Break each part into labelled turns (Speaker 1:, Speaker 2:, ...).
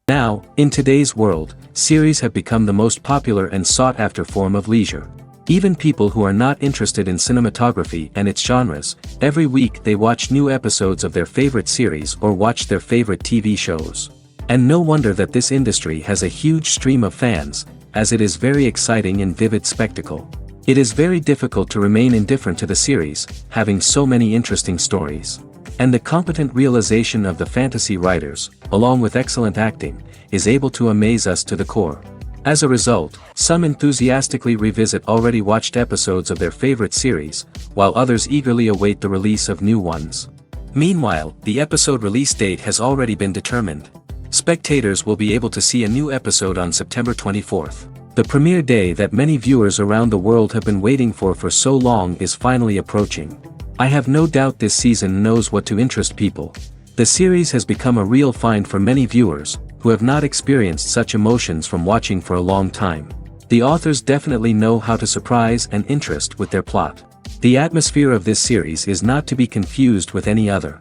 Speaker 1: Now, in today's world, series have become the most popular and sought-after form of leisure. Even people who are not interested in cinematography and its genres, every week they watch new episodes of their favorite series or watch their favorite TV shows. And no wonder that this industry has a huge stream of fans, as it is very exciting and vivid spectacle. It is very difficult to remain indifferent to the series, having so many interesting stories. And the competent realization of the fantasy writers, along with excellent acting, is able to amaze us to the core. As a result, some enthusiastically revisit already watched episodes of their favorite series, while others eagerly await the release of new ones. Meanwhile, the episode release date has already been determined. Spectators will be able to see a new episode on September 24th. The premiere day that many viewers around the world have been waiting for so long is finally approaching. I have no doubt this season knows what to interest people. The series has become a real find for many viewers, who have not experienced such emotions from watching for a long time. The authors definitely know how to surprise and interest with their plot. The atmosphere of this series is not to be confused with any other.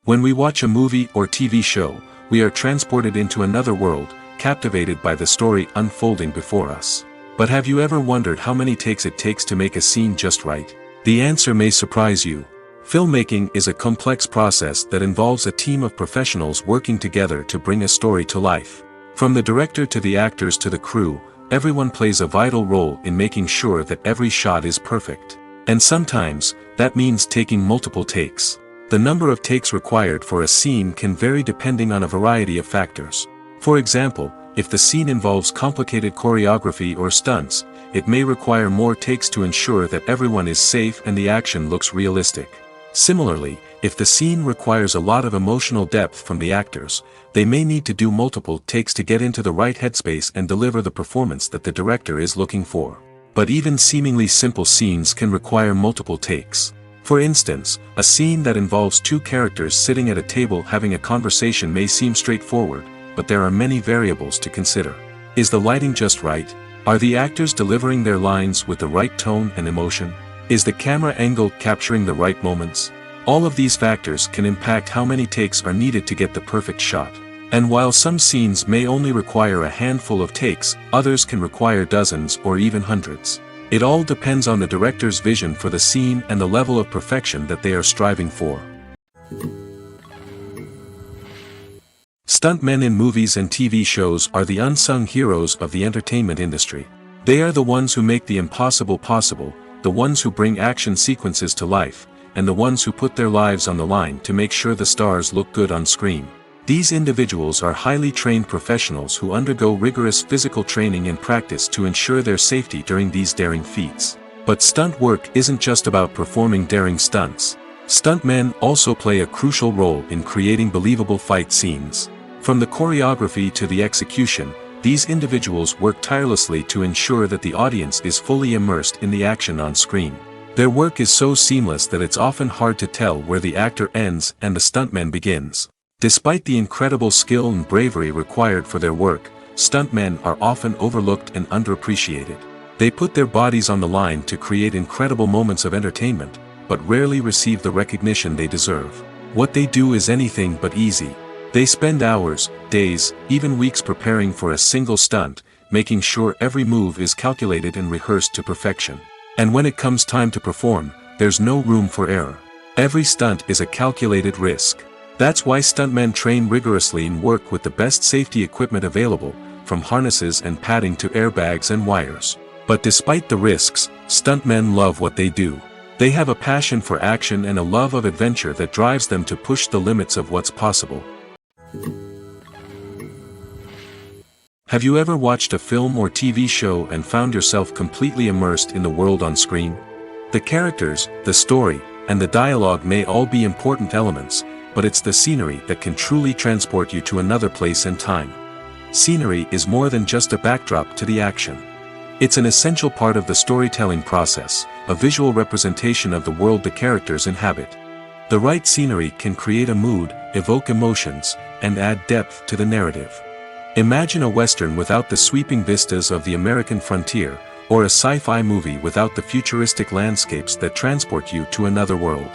Speaker 1: When we watch a movie or TV show, we are transported into another world, captivated by the story unfolding before us. But have you ever wondered how many takes it takes to make a scene just right? The answer may surprise you. Filmmaking is a complex process that involves a team of professionals working together to bring a story to life. From the director to the actors to the crew, everyone plays a vital role in making sure that every shot is perfect. And sometimes, that means taking multiple takes. The number of takes required for a scene can vary depending on a variety of factors. For example, if the scene involves complicated choreography or stunts, it may require more takes to ensure that everyone is safe and the action looks realistic. Similarly, if the scene requires a lot of emotional depth from the actors, they may need to do multiple takes to get into the right headspace and deliver the performance that the director is looking for. But even seemingly simple scenes can require multiple takes. For instance, a scene that involves two characters sitting at a table having a conversation may seem straightforward, but there are many variables to consider. Is the lighting just right? Are the actors delivering their lines with the right tone and emotion? Is the camera angle capturing the right moments? All of these factors can impact how many takes are needed to get the perfect shot. And while some scenes may only require a handful of takes, others can require dozens or even hundreds. It all depends on the director's vision for the scene and the level of perfection that they are striving for. Stuntmen in movies and TV shows are the unsung heroes of the entertainment industry. They are the ones who make the impossible possible, the ones who bring action sequences to life, and the ones who put their lives on the line to make sure the stars look good on screen. These individuals are highly trained professionals who undergo rigorous physical training and practice to ensure their safety during these daring feats. But stunt work isn't just about performing daring stunts. Stuntmen also play a crucial role in creating believable fight scenes. From the choreography to the execution, these individuals work tirelessly to ensure that the audience is fully immersed in the action on screen. Their work is so seamless that it's often hard to tell where the actor ends and the stuntman begins. Despite the incredible skill and bravery required for their work, stuntmen are often overlooked and underappreciated. They put their bodies on the line to create incredible moments of entertainment, but rarely receive the recognition they deserve. What they do is anything but easy. They spend hours, days, even weeks preparing for a single stunt, making sure every move is calculated and rehearsed to perfection. And when it comes time to perform, there's no room for error. Every stunt is a calculated risk. That's why stuntmen train rigorously and work with the best safety equipment available, from harnesses and padding to airbags and wires. But despite the risks, stuntmen love what they do. They have a passion for action and a love of adventure that drives them to push the limits of what's possible. Have you ever watched a film or TV show and found yourself completely immersed in the world on screen? The characters, the story, and the dialogue may all be important elements, but it's the scenery that can truly transport you to another place and time. Scenery is more than just a backdrop to the action. It's an essential part of the storytelling process, a visual representation of the world the characters inhabit. The right scenery can create a mood, evoke emotions, and add depth to the narrative. Imagine a Western without the sweeping vistas of the American frontier, or a sci-fi movie without the futuristic landscapes that transport you to another world.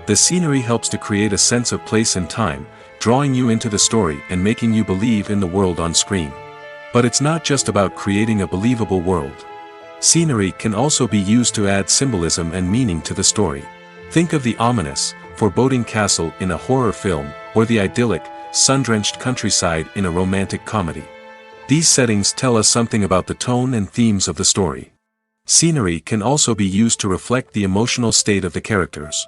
Speaker 1: The scenery helps to create a sense of place and time, drawing you into the story and making you believe in the world on screen. But it's not just about creating a believable world. Scenery can also be used to add symbolism and meaning to the story. Think of the ominous, foreboding castle in a horror film, or the idyllic, sun-drenched countryside in a romantic comedy. These settings tell us something about the tone and themes of the story. Scenery can also be used to reflect the emotional state of the characters.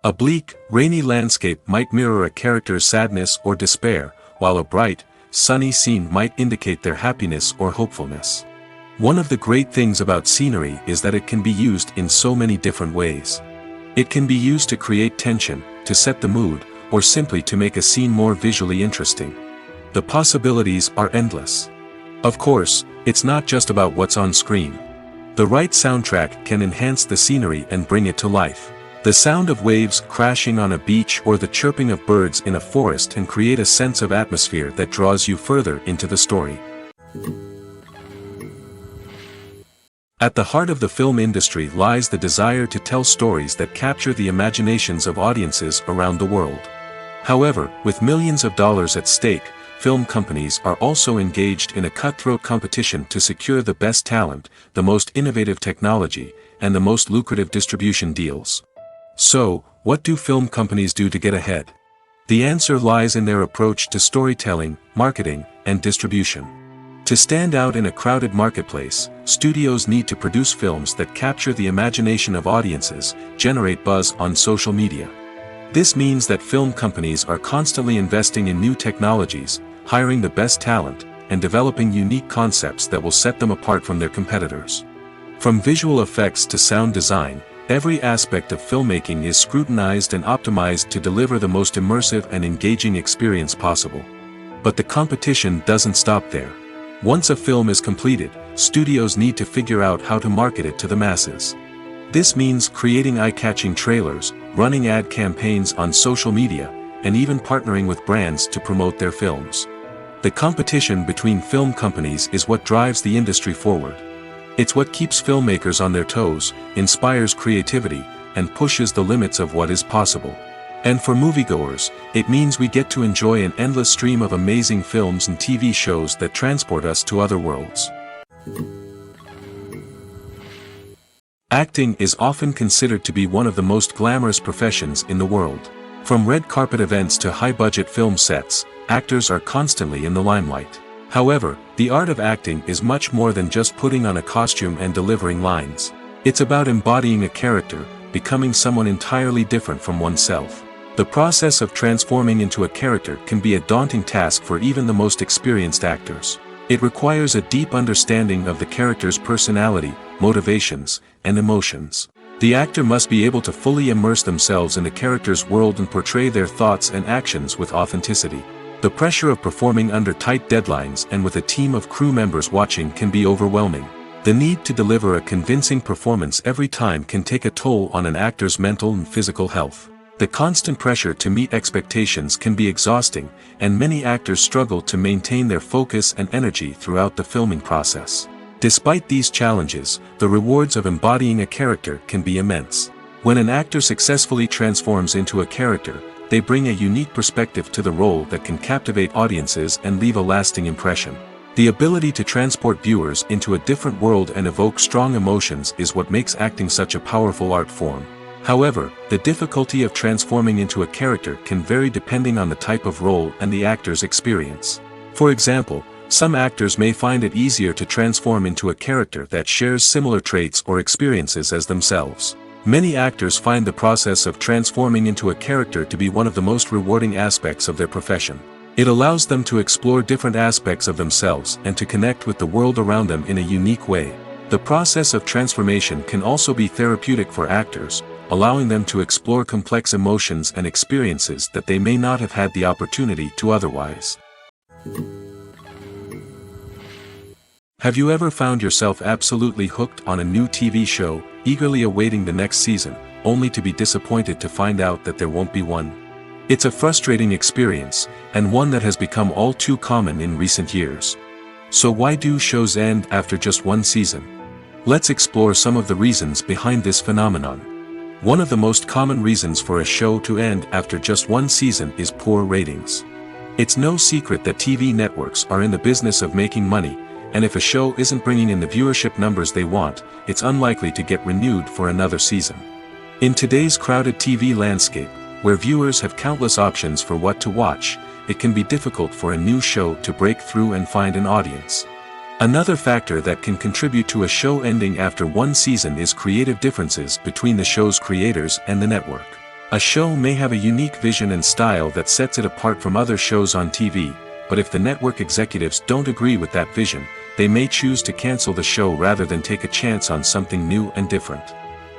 Speaker 1: A bleak, rainy landscape might mirror a character's sadness or despair, while a bright, sunny scene might indicate their happiness or hopefulness. One of the great things about scenery is that it can be used in so many different ways. It can be used to create tension, to set the mood, or simply to make a scene more visually interesting. The possibilities are endless. Of course, it's not just about what's on screen. The right soundtrack can enhance the scenery and bring it to life. The sound of waves crashing on a beach or the chirping of birds in a forest can create a sense of atmosphere that draws you further into the story. At the heart of the film industry lies the desire to tell stories that capture the imaginations of audiences around the world. However, with millions of dollars at stake, film companies are also engaged in a cutthroat competition to secure the best talent, the most innovative technology, and the most lucrative distribution deals. So, what do film companies do to get ahead? The answer lies in their approach to storytelling, marketing, and distribution. To stand out in a crowded marketplace, studios need to produce films that capture the imagination of audiences, generate buzz on social media. This means that film companies are constantly investing in new technologies, hiring the best talent, and developing unique concepts that will set them apart from their competitors. From visual effects to sound design, every aspect of filmmaking is scrutinized and optimized to deliver the most immersive and engaging experience possible. But the competition doesn't stop there. Once a film is completed, studios need to figure out how to market it to the masses. This means creating eye-catching trailers, running ad campaigns on social media, and even partnering with brands to promote their films. The competition between film companies is what drives the industry forward. It's what keeps filmmakers on their toes, inspires creativity, and pushes the limits of what is possible. And for moviegoers, it means we get to enjoy an endless stream of amazing films and TV shows that transport us to other worlds. Acting is often considered to be one of the most glamorous professions in the world. From red carpet events to high-budget film sets, actors are constantly in the limelight. However, the art of acting is much more than just putting on a costume and delivering lines. It's about embodying a character, becoming someone entirely different from oneself. The process of transforming into a character can be a daunting task for even the most experienced actors. It requires a deep understanding of the character's personality, motivations, and emotions. The actor must be able to fully immerse themselves in the character's world and portray their thoughts and actions with authenticity. The pressure of performing under tight deadlines and with a team of crew members watching can be overwhelming. The need to deliver a convincing performance every time can take a toll on an actor's mental and physical health. The constant pressure to meet expectations can be exhausting, and many actors struggle to maintain their focus and energy throughout the filming process. Despite these challenges, the rewards of embodying a character can be immense. When an actor successfully transforms into a character, they bring a unique perspective to the role that can captivate audiences and leave a lasting impression. The ability to transport viewers into a different world and evoke strong emotions is what makes acting such a powerful art form. However, the difficulty of transforming into a character can vary depending on the type of role and the actor's experience. For example, some actors may find it easier to transform into a character that shares similar traits or experiences as themselves. Many actors find the process of transforming into a character to be one of the most rewarding aspects of their profession. It allows them to explore different aspects of themselves and to connect with the world around them in a unique way. The process of transformation can also be therapeutic for actors, allowing them to explore complex emotions and experiences that they may not have had the opportunity to otherwise. Have you ever found yourself absolutely hooked on a new TV show, eagerly awaiting the next season, only to be disappointed to find out that there won't be one? It's a frustrating experience, and one that has become all too common in recent years. So why do shows end after just one season? Let's explore some of the reasons behind this phenomenon. One of the most common reasons for a show to end after just one season is poor ratings. It's no secret that TV networks are in the business of making money, and if a show isn't bringing in the viewership numbers they want, it's unlikely to get renewed for another season. In today's crowded TV landscape, where viewers have countless options for what to watch, it can be difficult for a new show to break through and find an audience. Another factor that can contribute to a show ending after one season is creative differences between the show's creators and the network. A show may have a unique vision and style that sets it apart from other shows on TV, but if the network executives don't agree with that vision, they may choose to cancel the show rather than take a chance on something new and different.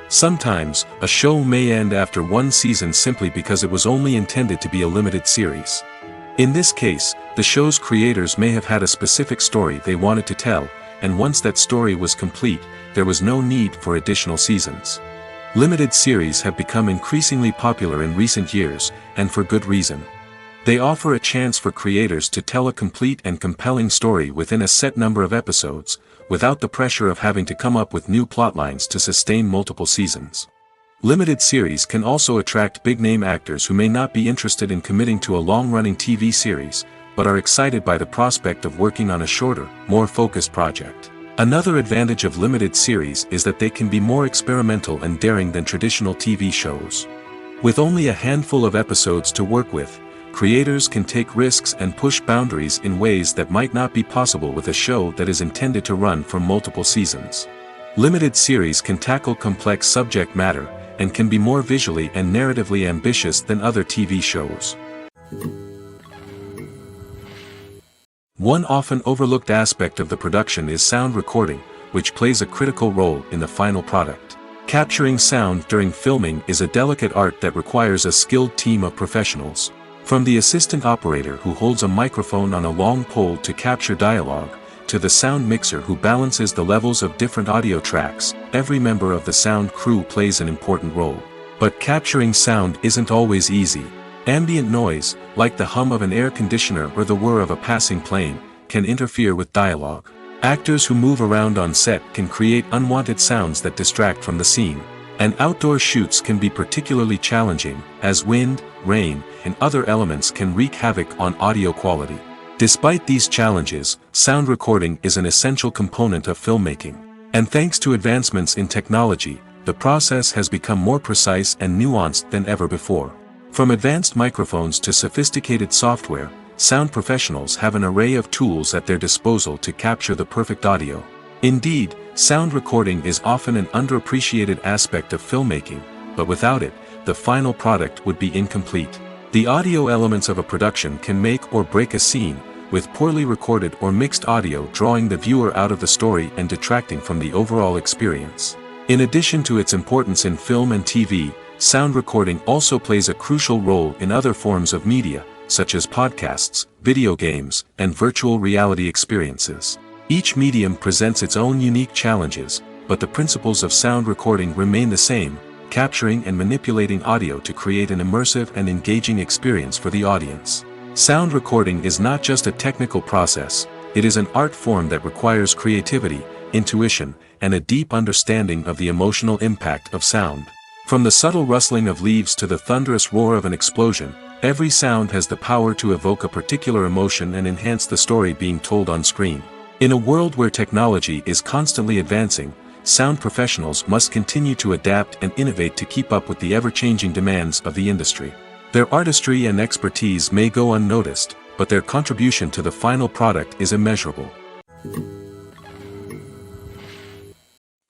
Speaker 1: Sometimes, a show may end after one season simply because it was only intended to be a limited series. In this case, the show's creators may have had a specific story they wanted to tell, and once that story was complete, there was no need for additional seasons. Limited series have become increasingly popular in recent years, and for good reason. They offer a chance for creators to tell a complete and compelling story within a set number of episodes, without the pressure of having to come up with new plotlines to sustain multiple seasons. Limited series can also attract big-name actors who may not be interested in committing to a long-running TV series, but are excited by the prospect of working on a shorter, more focused project. Another advantage of limited series is that they can be more experimental and daring than traditional TV shows. With only a handful of episodes to work with, creators can take risks and push boundaries in ways that might not be possible with a show that is intended to run for multiple seasons. Limited series can tackle complex subject matter, and can be more visually and narratively ambitious than other TV shows. One often overlooked aspect of the production is sound recording, which plays a critical role in the final product. Capturing sound during filming is a delicate art that requires a skilled team of professionals. From the assistant operator who holds a microphone on a long pole to capture dialogue, to the sound mixer who balances the levels of different audio tracks, every member of the sound crew plays an important role. But capturing sound isn't always easy. Ambient noise, like the hum of an air conditioner or the whir of a passing plane, can interfere with dialogue. Actors who move around on set can create unwanted sounds that distract from the scene. And outdoor shoots can be particularly challenging, as wind, rain, and other elements can wreak havoc on audio quality. Despite these challenges, sound recording is an essential component of filmmaking. And thanks to advancements in technology, the process has become more precise and nuanced than ever before. From advanced microphones to sophisticated software, sound professionals have an array of tools at their disposal to capture the perfect audio. Indeed, sound recording is often an underappreciated aspect of filmmaking, but without it, the final product would be incomplete. The audio elements of a production can make or break a scene, with poorly recorded or mixed audio drawing the viewer out of the story and detracting from the overall experience. In addition to its importance in film and TV, sound recording also plays a crucial role in other forms of media, such as podcasts, video games, and virtual reality experiences. Each medium presents its own unique challenges, but the principles of sound recording remain the same, capturing and manipulating audio to create an immersive and engaging experience for the audience. Sound recording is not just a technical process, it is an art form that requires creativity, intuition, and a deep understanding of the emotional impact of sound. From the subtle rustling of leaves to the thunderous roar of an explosion, every sound has the power to evoke a particular emotion and enhance the story being told on screen. In a world where technology is constantly advancing, sound professionals must continue to adapt and innovate to keep up with the ever-changing demands of the industry. Their artistry and expertise may go unnoticed, but their contribution to the final product is immeasurable.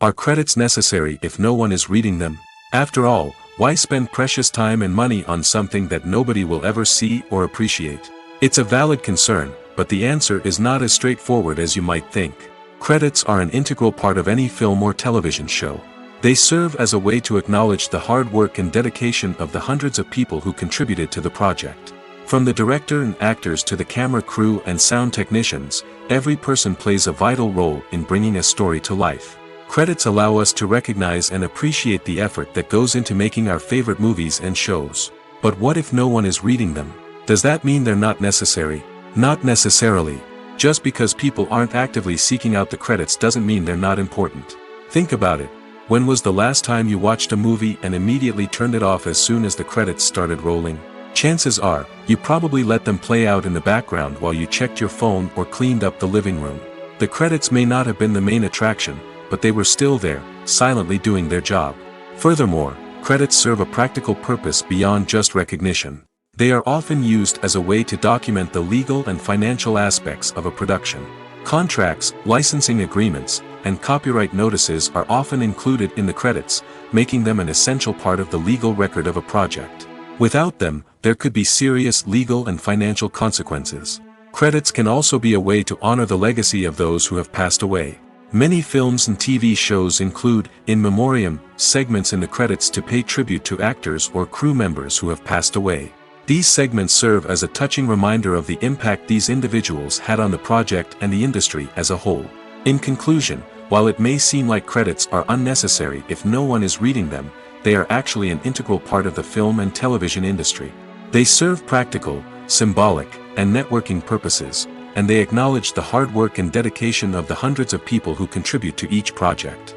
Speaker 1: Are credits necessary if no one is reading them? After all, why spend precious time and money on something that nobody will ever see or appreciate? It's a valid concern, but the answer is not as straightforward as you might think. Credits are an integral part of any film or television show. They serve as a way to acknowledge the hard work and dedication of the hundreds of people who contributed to the project. From the director and actors to the camera crew and sound technicians, every person plays a vital role in bringing a story to life. Credits allow us to recognize and appreciate the effort that goes into making our favorite movies and shows. But what if no one is reading them? Does that mean they're not necessary? Not necessarily. Just because people aren't actively seeking out the credits doesn't mean they're not important. Think about it. When was the last time you watched a movie and immediately turned it off as soon as the credits started rolling? Chances are, you probably let them play out in the background while you checked your phone or cleaned up the living room. The credits may not have been the main attraction, but they were still there, silently doing their job. Furthermore, credits serve a practical purpose beyond just recognition. They are often used as a way to document the legal and financial aspects of a production. Contracts, licensing agreements, and copyright notices are often included in the credits, making them an essential part of the legal record of a project. Without them, there could be serious legal and financial consequences. Credits can also be a way to honor the legacy of those who have passed away. Many films and TV shows include, in memoriam, segments in the credits to pay tribute to actors or crew members who have passed away. These segments serve as a touching reminder of the impact these individuals had on the project and the industry as a whole. In conclusion, while it may seem like credits are unnecessary if no one is reading them, they are actually an integral part of the film and television industry. They serve practical, symbolic, and networking purposes, and they acknowledge the hard work and dedication of the hundreds of people who contribute to each project.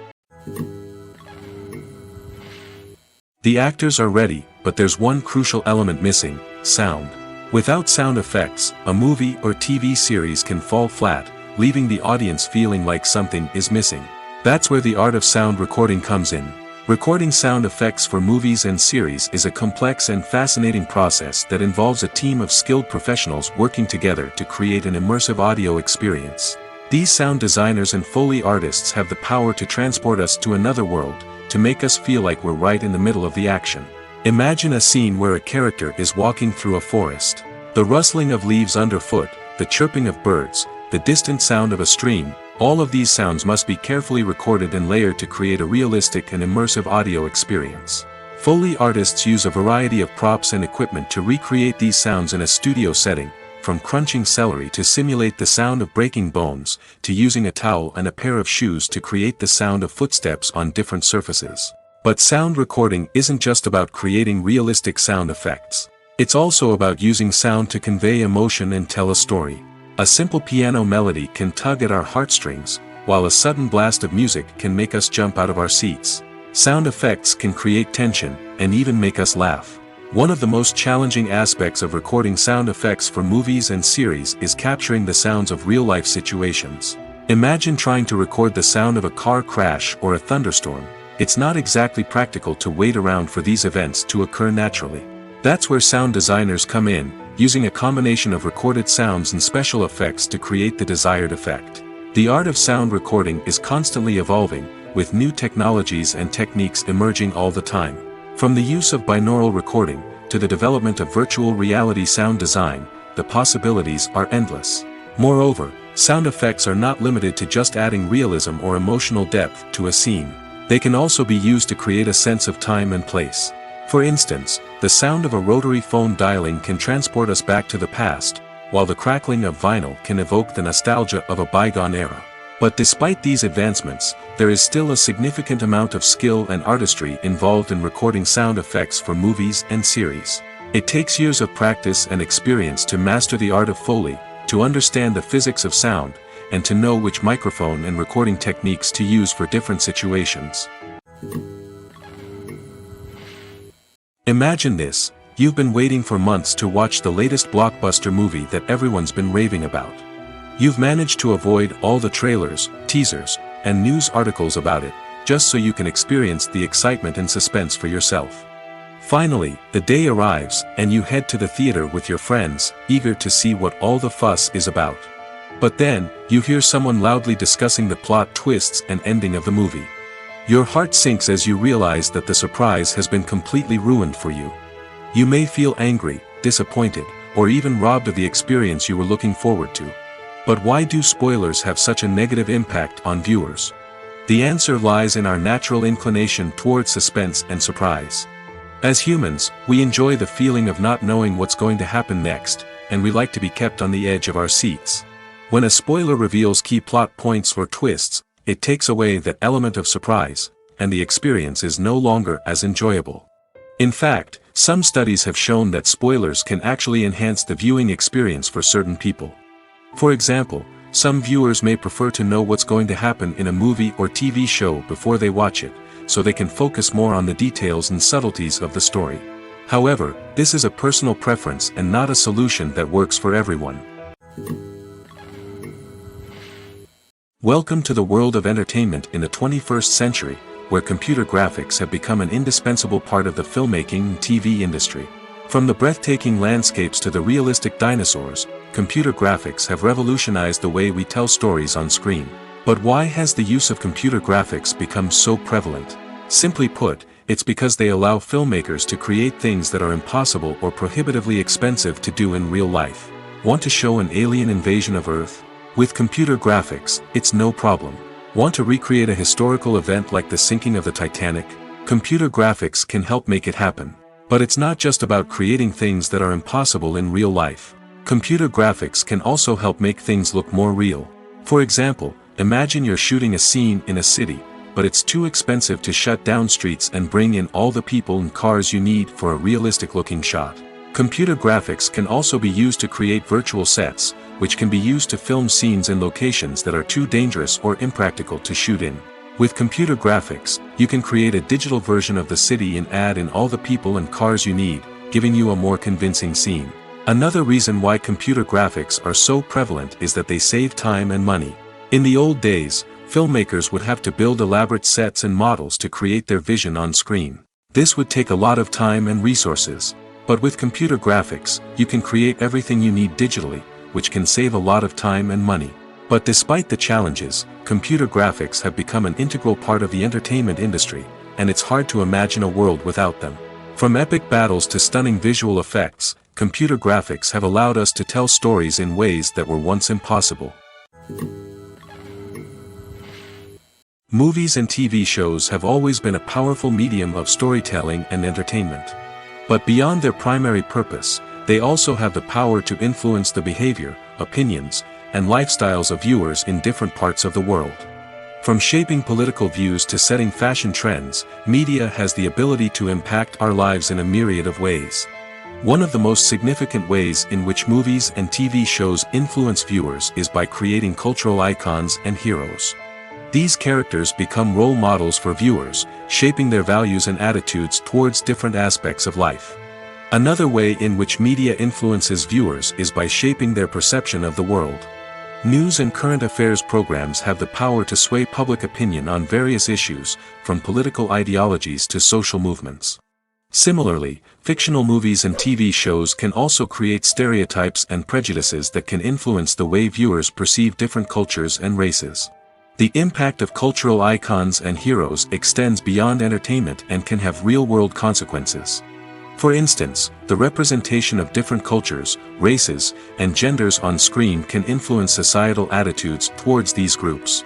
Speaker 1: The actors are ready, but there's one crucial element missing: sound. Without sound effects, a movie or TV series can fall flat, leaving the audience feeling like something is missing. That's where the art of sound recording comes in. Recording sound effects for movies and series is a complex and fascinating process that involves a team of skilled professionals working together to create an immersive audio experience. These sound designers and Foley artists have the power to transport us to another world, to make us feel like we're right in the middle of the action. Imagine a scene where a character is walking through a forest. The rustling of leaves underfoot, the chirping of birds, the distant sound of a stream, all of these sounds must be carefully recorded and layered to create a realistic and immersive audio experience. Foley artists use a variety of props and equipment to recreate these sounds in a studio setting, from crunching celery to simulate the sound of breaking bones, to using a towel and a pair of shoes to create the sound of footsteps on different surfaces. But sound recording isn't just about creating realistic sound effects. It's also about using sound to convey emotion and tell a story. A simple piano melody can tug at our heartstrings, while a sudden blast of music can make us jump out of our seats. Sound effects can create tension, and even make us laugh. One of the most challenging aspects of recording sound effects for movies and series is capturing the sounds of real-life situations. Imagine trying to record the sound of a car crash or a thunderstorm. It's not exactly practical to wait around for these events to occur naturally. That's where sound designers come in, using a combination of recorded sounds and special effects to create the desired effect. The art of sound recording is constantly evolving, with new technologies and techniques emerging all the time. From the use of binaural recording, to the development of virtual reality sound design, the possibilities are endless. Moreover, sound effects are not limited to just adding realism or emotional depth to a scene. They can also be used to create a sense of time and place. For instance, the sound of a rotary phone dialing can transport us back to the past, while the crackling of vinyl can evoke the nostalgia of a bygone era. But despite these advancements, there is still a significant amount of skill and artistry involved in recording sound effects for movies and series. It takes years of practice and experience to master the art of Foley, to understand the physics of sound, and to know which microphone and recording techniques to use for different situations. Imagine this: you've been waiting for months to watch the latest blockbuster movie that everyone's been raving about. You've managed to avoid all the trailers, teasers, and news articles about it, just so you can experience the excitement and suspense for yourself. Finally, the day arrives, and you head to the theater with your friends, eager to see what all the fuss is about. But then, you hear someone loudly discussing the plot twists and ending of the movie. Your heart sinks as you realize that the surprise has been completely ruined for you. You may feel angry, disappointed, or even robbed of the experience you were looking forward to. But why do spoilers have such a negative impact on viewers? The answer lies in our natural inclination towards suspense and surprise. As humans, we enjoy the feeling of not knowing what's going to happen next, and we like to be kept on the edge of our seats. When a spoiler reveals key plot points or twists, it takes away that element of surprise, and the experience is no longer as enjoyable. In fact, some studies have shown that spoilers can actually enhance the viewing experience for certain people. For example, some viewers may prefer to know what's going to happen in a movie or TV show before they watch it, so they can focus more on the details and subtleties of the story. However, this is a personal preference and not a solution that works for everyone. Welcome to the world of entertainment in the 21st century, where computer graphics have become an indispensable part of the filmmaking and TV industry. From the breathtaking landscapes to the realistic dinosaurs, computer graphics have revolutionized the way we tell stories on screen. But why has the use of computer graphics become so prevalent? Simply put, it's because they allow filmmakers to create things that are impossible or prohibitively expensive to do in real life. Want to show an alien invasion of Earth? With computer graphics, it's no problem. Want to recreate a historical event like the sinking of the Titanic? Computer graphics can help make it happen. But it's not just about creating things that are impossible in real life. Computer graphics can also help make things look more real. For example, imagine you're shooting a scene in a city, but it's too expensive to shut down streets and bring in all the people and cars you need for a realistic-looking shot. Computer graphics can also be used to create virtual sets, which can be used to film scenes in locations that are too dangerous or impractical to shoot in. With computer graphics, you can create a digital version of the city and add in all the people and cars you need, giving you a more convincing scene. Another reason why computer graphics are so prevalent is that they save time and money. In the old days, filmmakers would have to build elaborate sets and models to create their vision on screen. This would take a lot of time and resources. But with computer graphics, you can create everything you need digitally, which can save a lot of time and money. But despite the challenges, computer graphics have become an integral part of the entertainment industry, and it's hard to imagine a world without them. From epic battles to stunning visual effects, computer graphics have allowed us to tell stories in ways that were once impossible. Movies and TV shows have always been a powerful medium of storytelling and entertainment. But beyond their primary purpose, they also have the power to influence the behavior, opinions, and lifestyles of viewers in different parts of the world. From shaping political views to setting fashion trends, media has the ability to impact our lives in a myriad of ways. One of the most significant ways in which movies and TV shows influence viewers is by creating cultural icons and heroes. These characters become role models for viewers, shaping their values and attitudes towards different aspects of life. Another way in which media influences viewers is by shaping their perception of the world. News and current affairs programs have the power to sway public opinion on various issues, from political ideologies to social movements. Similarly, fictional movies and TV shows can also create stereotypes and prejudices that can influence the way viewers perceive different cultures and races. The impact of cultural icons and heroes extends beyond entertainment and can have real-world consequences. For instance, the representation of different cultures, races, and genders on screen can influence societal attitudes towards these groups.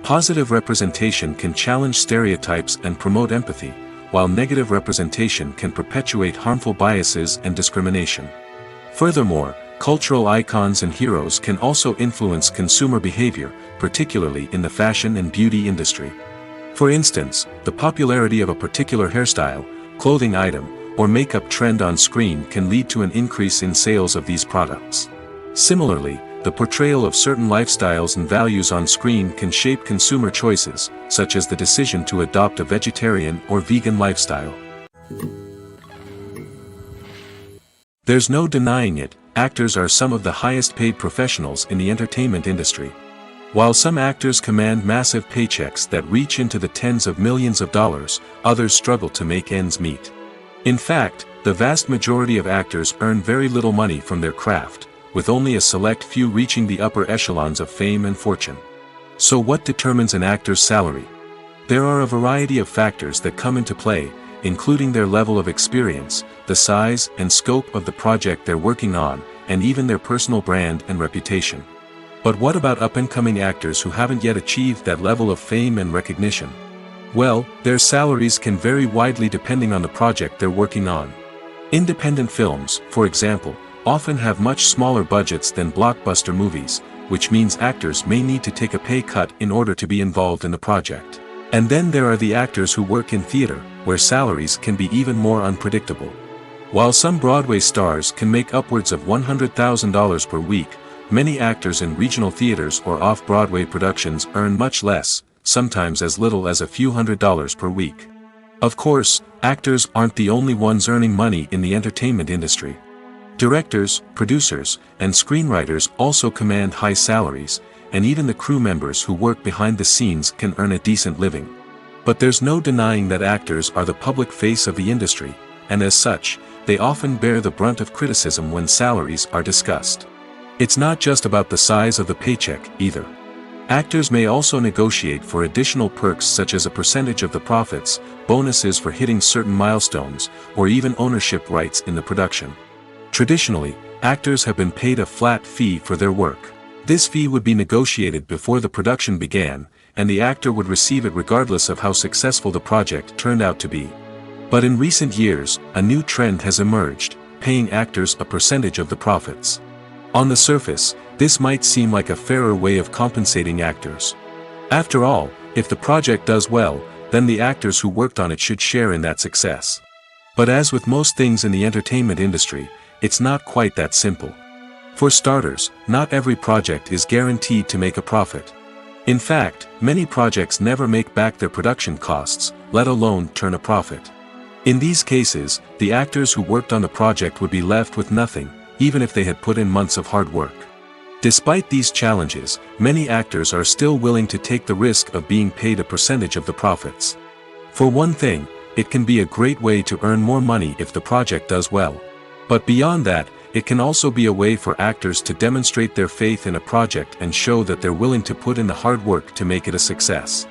Speaker 1: Positive representation can challenge stereotypes and promote empathy, while negative representation can perpetuate harmful biases and discrimination. Furthermore, cultural icons and heroes can also influence consumer behavior, particularly in the fashion and beauty industry. For instance, the popularity of a particular hairstyle, clothing item, or makeup trend on screen can lead to an increase in sales of these products. Similarly, the portrayal of certain lifestyles and values on screen can shape consumer choices, such as the decision to adopt a vegetarian or vegan lifestyle. There's no denying it, actors are some of the highest paid professionals in the entertainment industry. While some actors command massive paychecks that reach into the tens of millions of dollars, others struggle to make ends meet. In fact, the vast majority of actors earn very little money from their craft, with only a select few reaching the upper echelons of fame and fortune. So what determines an actor's salary? There are a variety of factors that come into play, including their level of experience, the size and scope of the project they're working on, and even their personal brand and reputation. But what about up-and-coming actors who haven't yet achieved that level of fame and recognition? Well, their salaries can vary widely depending on the project they're working on. Independent films, for example, often have much smaller budgets than blockbuster movies, which means actors may need to take a pay cut in order to be involved in the project. And then there are the actors who work in theater, where salaries can be even more unpredictable. While some Broadway stars can make upwards of $100,000 per week, many actors in regional theaters or off-Broadway productions earn much less, sometimes as little as a few $100s per week. Of course, actors aren't the only ones earning money in the entertainment industry. Directors, producers, and screenwriters also command high salaries, and even the crew members who work behind the scenes can earn a decent living. But there's no denying that actors are the public face of the industry, and as such, they often bear the brunt of criticism when salaries are discussed. It's not just about the size of the paycheck, either. Actors may also negotiate for additional perks such as a percentage of the profits, bonuses for hitting certain milestones, or even ownership rights in the production. Traditionally, actors have been paid a flat fee for their work. This fee would be negotiated before the production began, and the actor would receive it regardless of how successful the project turned out to be. But in recent years, a new trend has emerged, paying actors a percentage of the profits. On the surface, this might seem like a fairer way of compensating actors. After all, if the project does well, then the actors who worked on it should share in that success. But as with most things in the entertainment industry, it's not quite that simple. For starters, not every project is guaranteed to make a profit. In fact, many projects never make back their production costs, let alone turn a profit. In these cases, the actors who worked on the project would be left with nothing, even if they had put in months of hard work. Despite these challenges, many actors are still willing to take the risk of being paid a percentage of the profits. For one thing, it can be a great way to earn more money if the project does well. But beyond that, it can also be a way for actors to demonstrate their faith in a project and show that they're willing to put in the hard work to make it a success.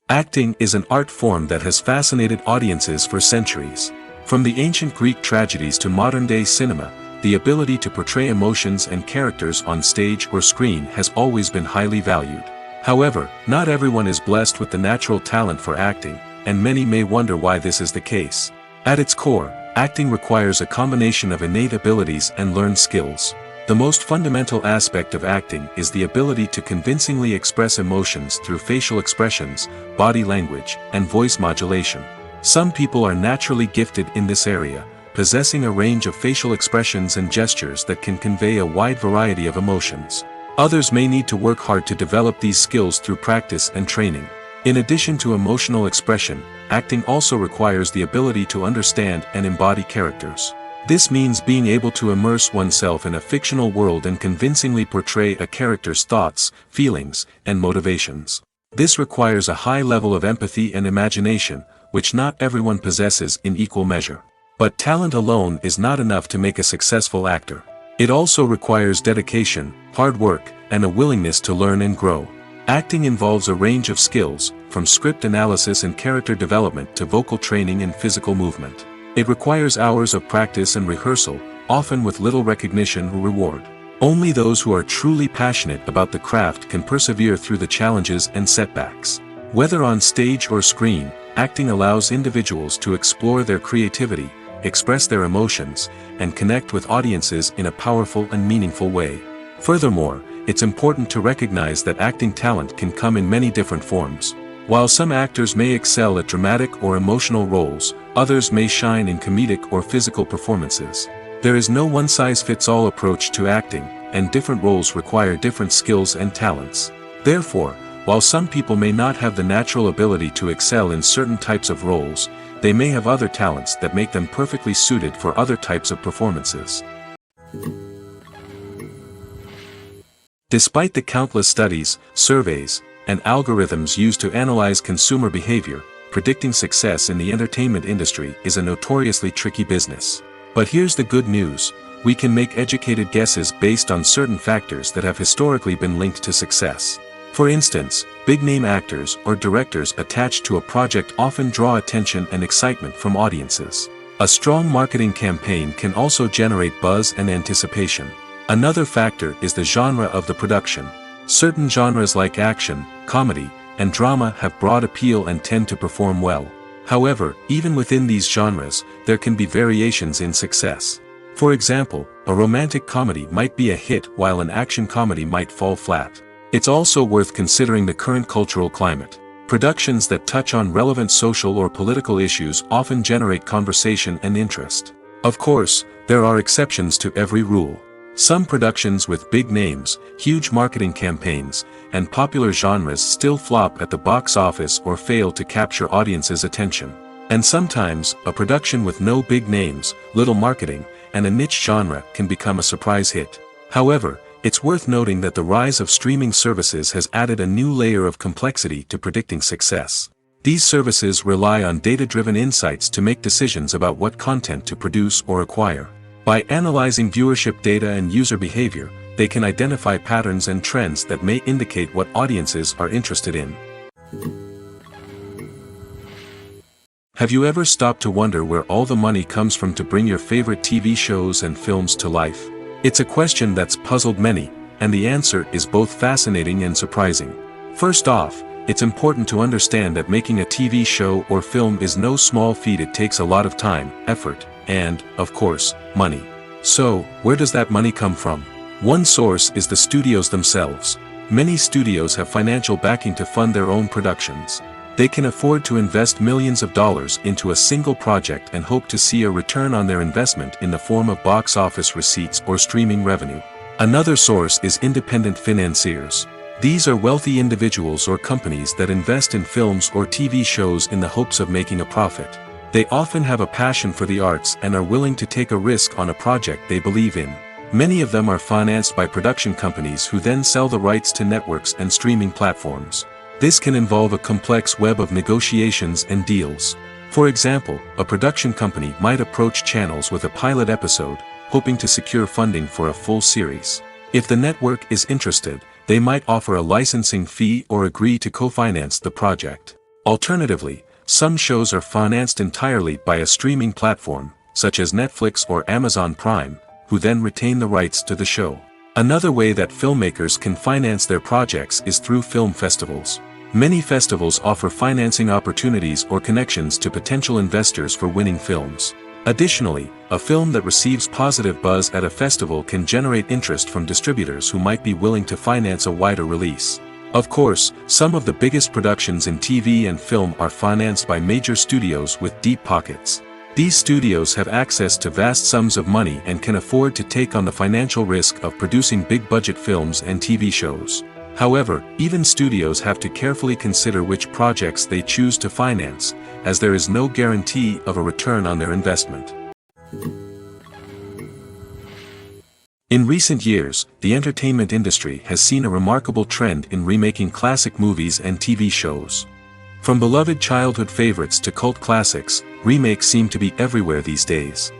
Speaker 1: Acting is an art form that has fascinated audiences for centuries. From the ancient Greek tragedies to modern-day cinema, the ability to portray emotions and characters on stage or screen has always been highly valued. However, not everyone is blessed with the natural talent for acting, and many may wonder why this is the case. At its core, acting requires a combination of innate abilities and learned skills. The most fundamental aspect of acting is the ability to convincingly express emotions through facial expressions, body language, and voice modulation. Some people are naturally gifted in this area, possessing a range of facial expressions and gestures that can convey a wide variety of emotions. Others may need to work hard to develop these skills through practice and training. In addition to emotional expression, acting also requires the ability to understand and embody characters. This means being able to immerse oneself in a fictional world and convincingly portray a character's thoughts, feelings, and motivations. This requires a high level of empathy and imagination, which not everyone possesses in equal measure. But talent alone is not enough to make a successful actor. It also requires dedication, hard work, and a willingness to learn and grow. Acting involves a range of skills, from script analysis and character development to vocal training and physical movement. It requires hours of practice and rehearsal, often with little recognition or reward. Only those who are truly passionate about the craft can persevere through the challenges and setbacks. Whether on stage or screen, acting allows individuals to explore their creativity, express their emotions, and connect with audiences in a powerful and meaningful way. Furthermore, it's important to recognize that acting talent can come in many different forms. While some actors may excel at dramatic or emotional roles, others may shine in comedic or physical performances. There is no one-size-fits-all approach to acting, and different roles require different skills and talents. Therefore, while some people may not have the natural ability to excel in certain types of roles, they may have other talents that make them perfectly suited for other types of performances. Despite the countless studies, surveys, and algorithms used to analyze consumer behavior, predicting success in the entertainment industry is a notoriously tricky business. But here's the good news: we can make educated guesses based on certain factors that have historically been linked to success. For instance, big-name actors or directors attached to a project often draw attention and excitement from audiences. A strong marketing campaign can also generate buzz and anticipation. Another factor is the genre of the production. Certain genres like action, comedy, and drama have broad appeal and tend to perform well. However, even within these genres, there can be variations in success. For example, a romantic comedy might be a hit while an action comedy might fall flat. It's also worth considering the current cultural climate. Productions that touch on relevant social or political issues often generate conversation and interest. Of course, there are exceptions to every rule. Some productions with big names, huge marketing campaigns, and popular genres still flop at the box office or fail to capture audiences' attention. And sometimes, a production with no big names, little marketing, and a niche genre can become a surprise hit. However, it's worth noting that the rise of streaming services has added a new layer of complexity to predicting success. These services rely on data-driven insights to make decisions about what content to produce or acquire. By analyzing viewership data and user behavior, they can identify patterns and trends that may indicate what audiences are interested in. Have you ever stopped to wonder where all the money comes from to bring your favorite TV shows and films to life? It's a question that's puzzled many, and the answer is both fascinating and surprising. First off, it's important to understand that making a TV show or film is no small feat. It takes a lot of time, effort, and, of course, money. So, where does that money come from? One source is the studios themselves. Many studios have financial backing to fund their own productions. They can afford to invest millions of dollars into a single project and hope to see a return on their investment in the form of box office receipts or streaming revenue. Another source is independent financiers. These are wealthy individuals or companies that invest in films or TV shows in the hopes of making a profit. They often have a passion for the arts and are willing to take a risk on a project they believe in. Many of them are financed by production companies who then sell the rights to networks and streaming platforms. This can involve a complex web of negotiations and deals. For example, a production company might approach channels with a pilot episode, hoping to secure funding for a full series. If the network is interested, they might offer a licensing fee or agree to co-finance the project. Alternatively, some shows are financed entirely by a streaming platform, such as Netflix or Amazon Prime, who then retain the rights to the show. Another way that filmmakers can finance their projects is through film festivals. Many festivals offer financing opportunities or connections to potential investors for winning films. Additionally, a film that receives positive buzz at a festival can generate interest from distributors who might be willing to finance a wider release. Of course, some of the biggest productions in TV and film are financed by major studios with deep pockets. These studios have access to vast sums of money and can afford to take on the financial risk of producing big-budget films and TV shows. However, even studios have to carefully consider which projects they choose to finance, as there is no guarantee of a return on their investment. In recent years, the entertainment industry has seen a remarkable trend in remaking classic movies and TV shows. From beloved childhood favorites to cult classics, remakes seem to be everywhere these days.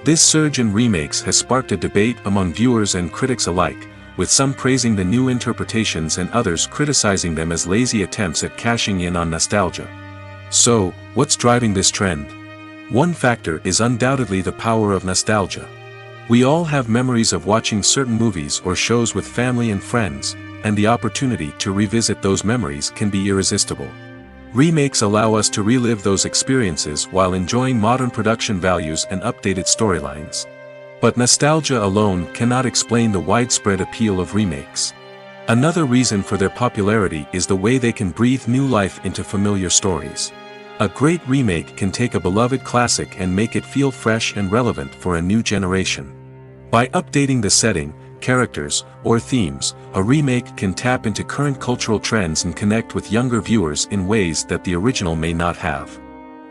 Speaker 1: This surge in remakes has sparked a debate among viewers and critics alike, with some praising the new interpretations and others criticizing them as lazy attempts at cashing in on nostalgia. So, what's driving this trend? One factor is undoubtedly the power of nostalgia. We all have memories of watching certain movies or shows with family and friends, and the opportunity to revisit those memories can be irresistible. Remakes allow us to relive those experiences while enjoying modern production values and updated storylines. But nostalgia alone cannot explain the widespread appeal of remakes. Another reason for their popularity is the way they can breathe new life into familiar stories. A great remake can take a beloved classic and make it feel fresh and relevant for a new generation. By updating the setting, characters, or themes, a remake can tap into current cultural trends and connect with younger viewers in ways that the original may not have.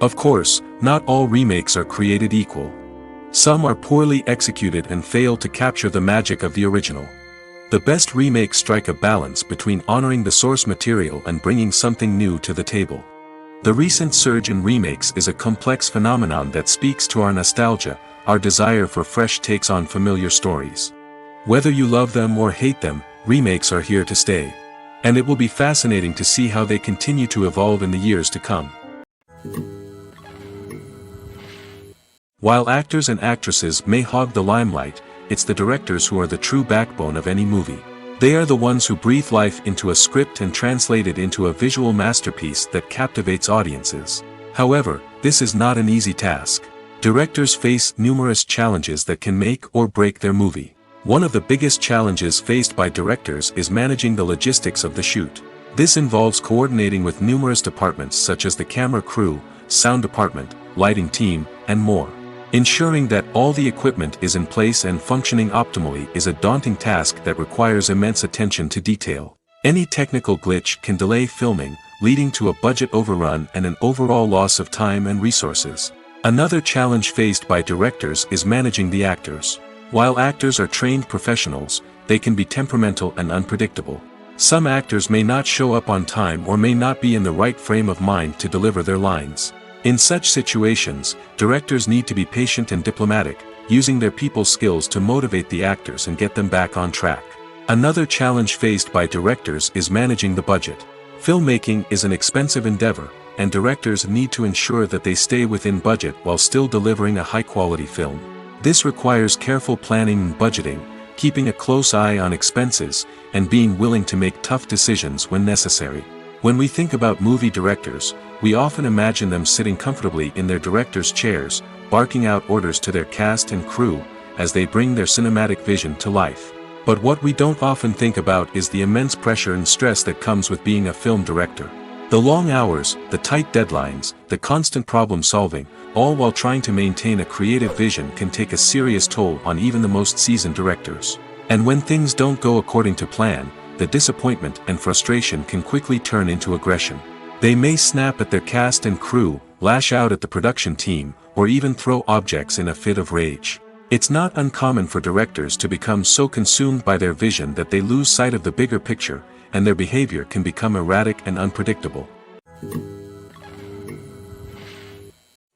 Speaker 1: Of course, not all remakes are created equal. Some are poorly executed and fail to capture the magic of the original. The best remakes strike a balance between honoring the source material and bringing something new to the table. The recent surge in remakes is a complex phenomenon that speaks to our nostalgia, our desire for fresh takes on familiar stories. Whether you love them or hate them, remakes are here to stay. And it will be fascinating to see how they continue to evolve in the years to come. While actors and actresses may hog the limelight, it's the directors who are the true backbone of any movie. They are the ones who breathe life into a script and translate it into a visual masterpiece that captivates audiences. However, this is not an easy task. Directors face numerous challenges that can make or break their movie. One of the biggest challenges faced by directors is managing the logistics of the shoot. This involves coordinating with numerous departments such as the camera crew, sound department, lighting team, and more. Ensuring that all the equipment is in place and functioning optimally is a daunting task that requires immense attention to detail. Any technical glitch can delay filming, leading to a budget overrun and an overall loss of time and resources. Another challenge faced by directors is managing the actors. While actors are trained professionals, they can be temperamental and unpredictable. Some actors may not show up on time or may not be in the right frame of mind to deliver their lines. In such situations, directors need to be patient and diplomatic, using their people skills to motivate the actors and get them back on track. Another challenge faced by directors is managing the budget. Filmmaking is an expensive endeavor, and directors need to ensure that they stay within budget while still delivering a high-quality film. This requires careful planning and budgeting, keeping a close eye on expenses, and being willing to make tough decisions when necessary. When we think about movie directors, we often imagine them sitting comfortably in their director's chairs, barking out orders to their cast and crew, as they bring their cinematic vision to life. But what we don't often think about is the immense pressure and stress that comes with being a film director. The long hours, the tight deadlines, the constant problem solving, all while trying to maintain a creative vision can take a serious toll on even the most seasoned directors. And when things don't go according to plan, the disappointment and frustration can quickly turn into aggression. They may snap at their cast and crew, lash out at the production team, or even throw objects in a fit of rage. It's not uncommon for directors to become so consumed by their vision that they lose sight of the bigger picture, and their behavior can become erratic and unpredictable.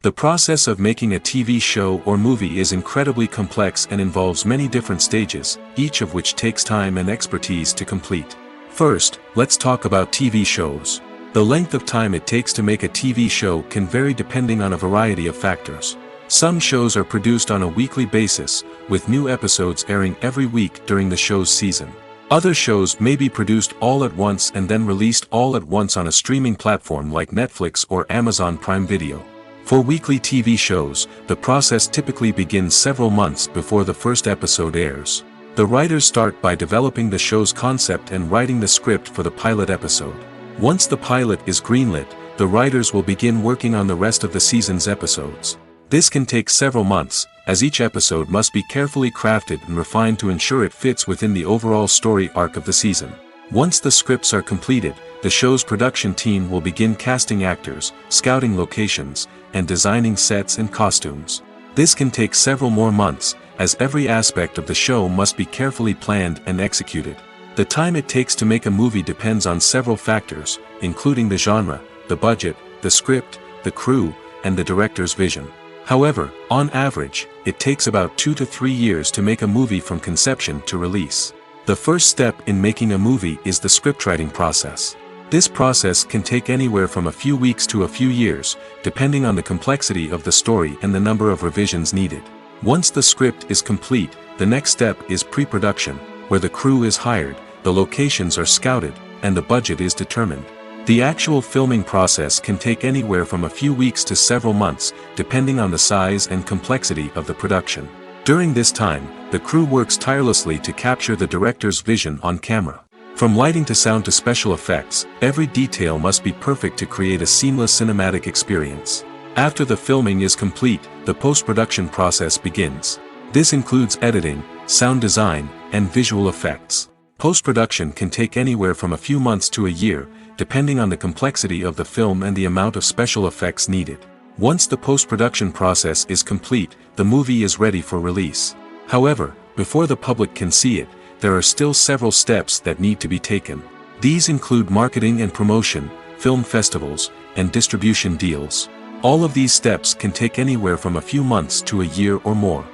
Speaker 1: The process of making a TV show or movie is incredibly complex and involves many different stages, each of which takes time and expertise to complete. First, let's talk about TV shows. The length of time it takes to make a TV show can vary depending on a variety of factors. Some shows are produced on a weekly basis, with new episodes airing every week during the show's season. Other shows may be produced all at once and then released all at once on a streaming platform like Netflix or Amazon Prime Video. For weekly TV shows, the process typically begins several months before the first episode airs. The writers start by developing the show's concept and writing the script for the pilot episode. Once the pilot is greenlit, the writers will begin working on the rest of the season's episodes. This can take several months, as each episode must be carefully crafted and refined to ensure it fits within the overall story arc of the season. Once the scripts are completed, the show's production team will begin casting actors, scouting locations, and designing sets and costumes. This can take several more months, as every aspect of the show must be carefully planned and executed. The time it takes to make a movie depends on several factors, including the genre, the budget, the script, the crew, and the director's vision. However, on average, it takes about 2 to 3 years to make a movie from conception to release. The first step in making a movie is the scriptwriting process. This process can take anywhere from a few weeks to a few years, depending on the complexity of the story and the number of revisions needed. Once the script is complete, the next step is pre-production, where the crew is hired, the locations are scouted, and the budget is determined. The actual filming process can take anywhere from a few weeks to several months, depending on the size and complexity of the production. During this time, the crew works tirelessly to capture the director's vision on camera. From lighting to sound to special effects, every detail must be perfect to create a seamless cinematic experience. After the filming is complete, the post-production process begins. This includes editing, sound design, and visual effects. Post-production can take anywhere from a few months to a year, depending on the complexity of the film and the amount of special effects needed. Once the post-production process is complete, the movie is ready for release. However, before the public can see it, there are still several steps that need to be taken. These include marketing and promotion, film festivals, and distribution deals. All of these steps can take anywhere from a few months to a year or more.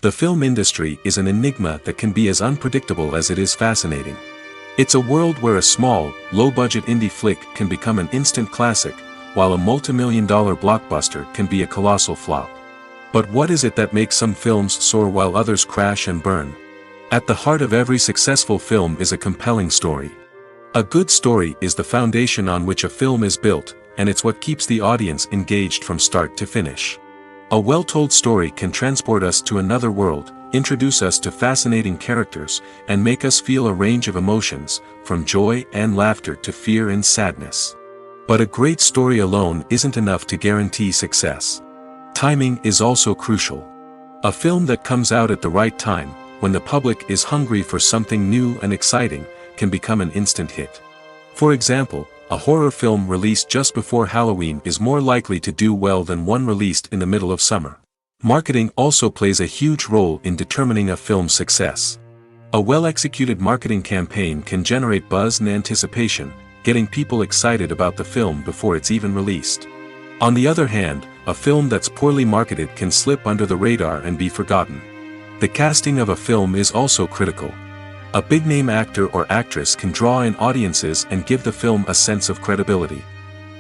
Speaker 1: The film industry is an enigma that can be as unpredictable as it is fascinating. It's a world where a small, low-budget indie flick can become an instant classic, while a multi-million-dollar blockbuster can be a colossal flop. But what is it that makes some films soar while others crash and burn? At the heart of every successful film is a compelling story. A good story is the foundation on which a film is built, and it's what keeps the audience engaged from start to finish. A well-told story can transport us to another world, introduce us to fascinating characters, and make us feel a range of emotions, from joy and laughter to fear and sadness. But a great story alone isn't enough to guarantee success. Timing is also crucial. A film that comes out at the right time, when the public is hungry for something new and exciting, can become an instant hit. For example, a horror film released just before Halloween is more likely to do well than one released in the middle of summer. Marketing also plays a huge role in determining a film's success. A well-executed marketing campaign can generate buzz and anticipation, getting people excited about the film before it's even released. On the other hand, a film that's poorly marketed can slip under the radar and be forgotten. The casting of a film is also critical. A big-name actor or actress can draw in audiences and give the film a sense of credibility.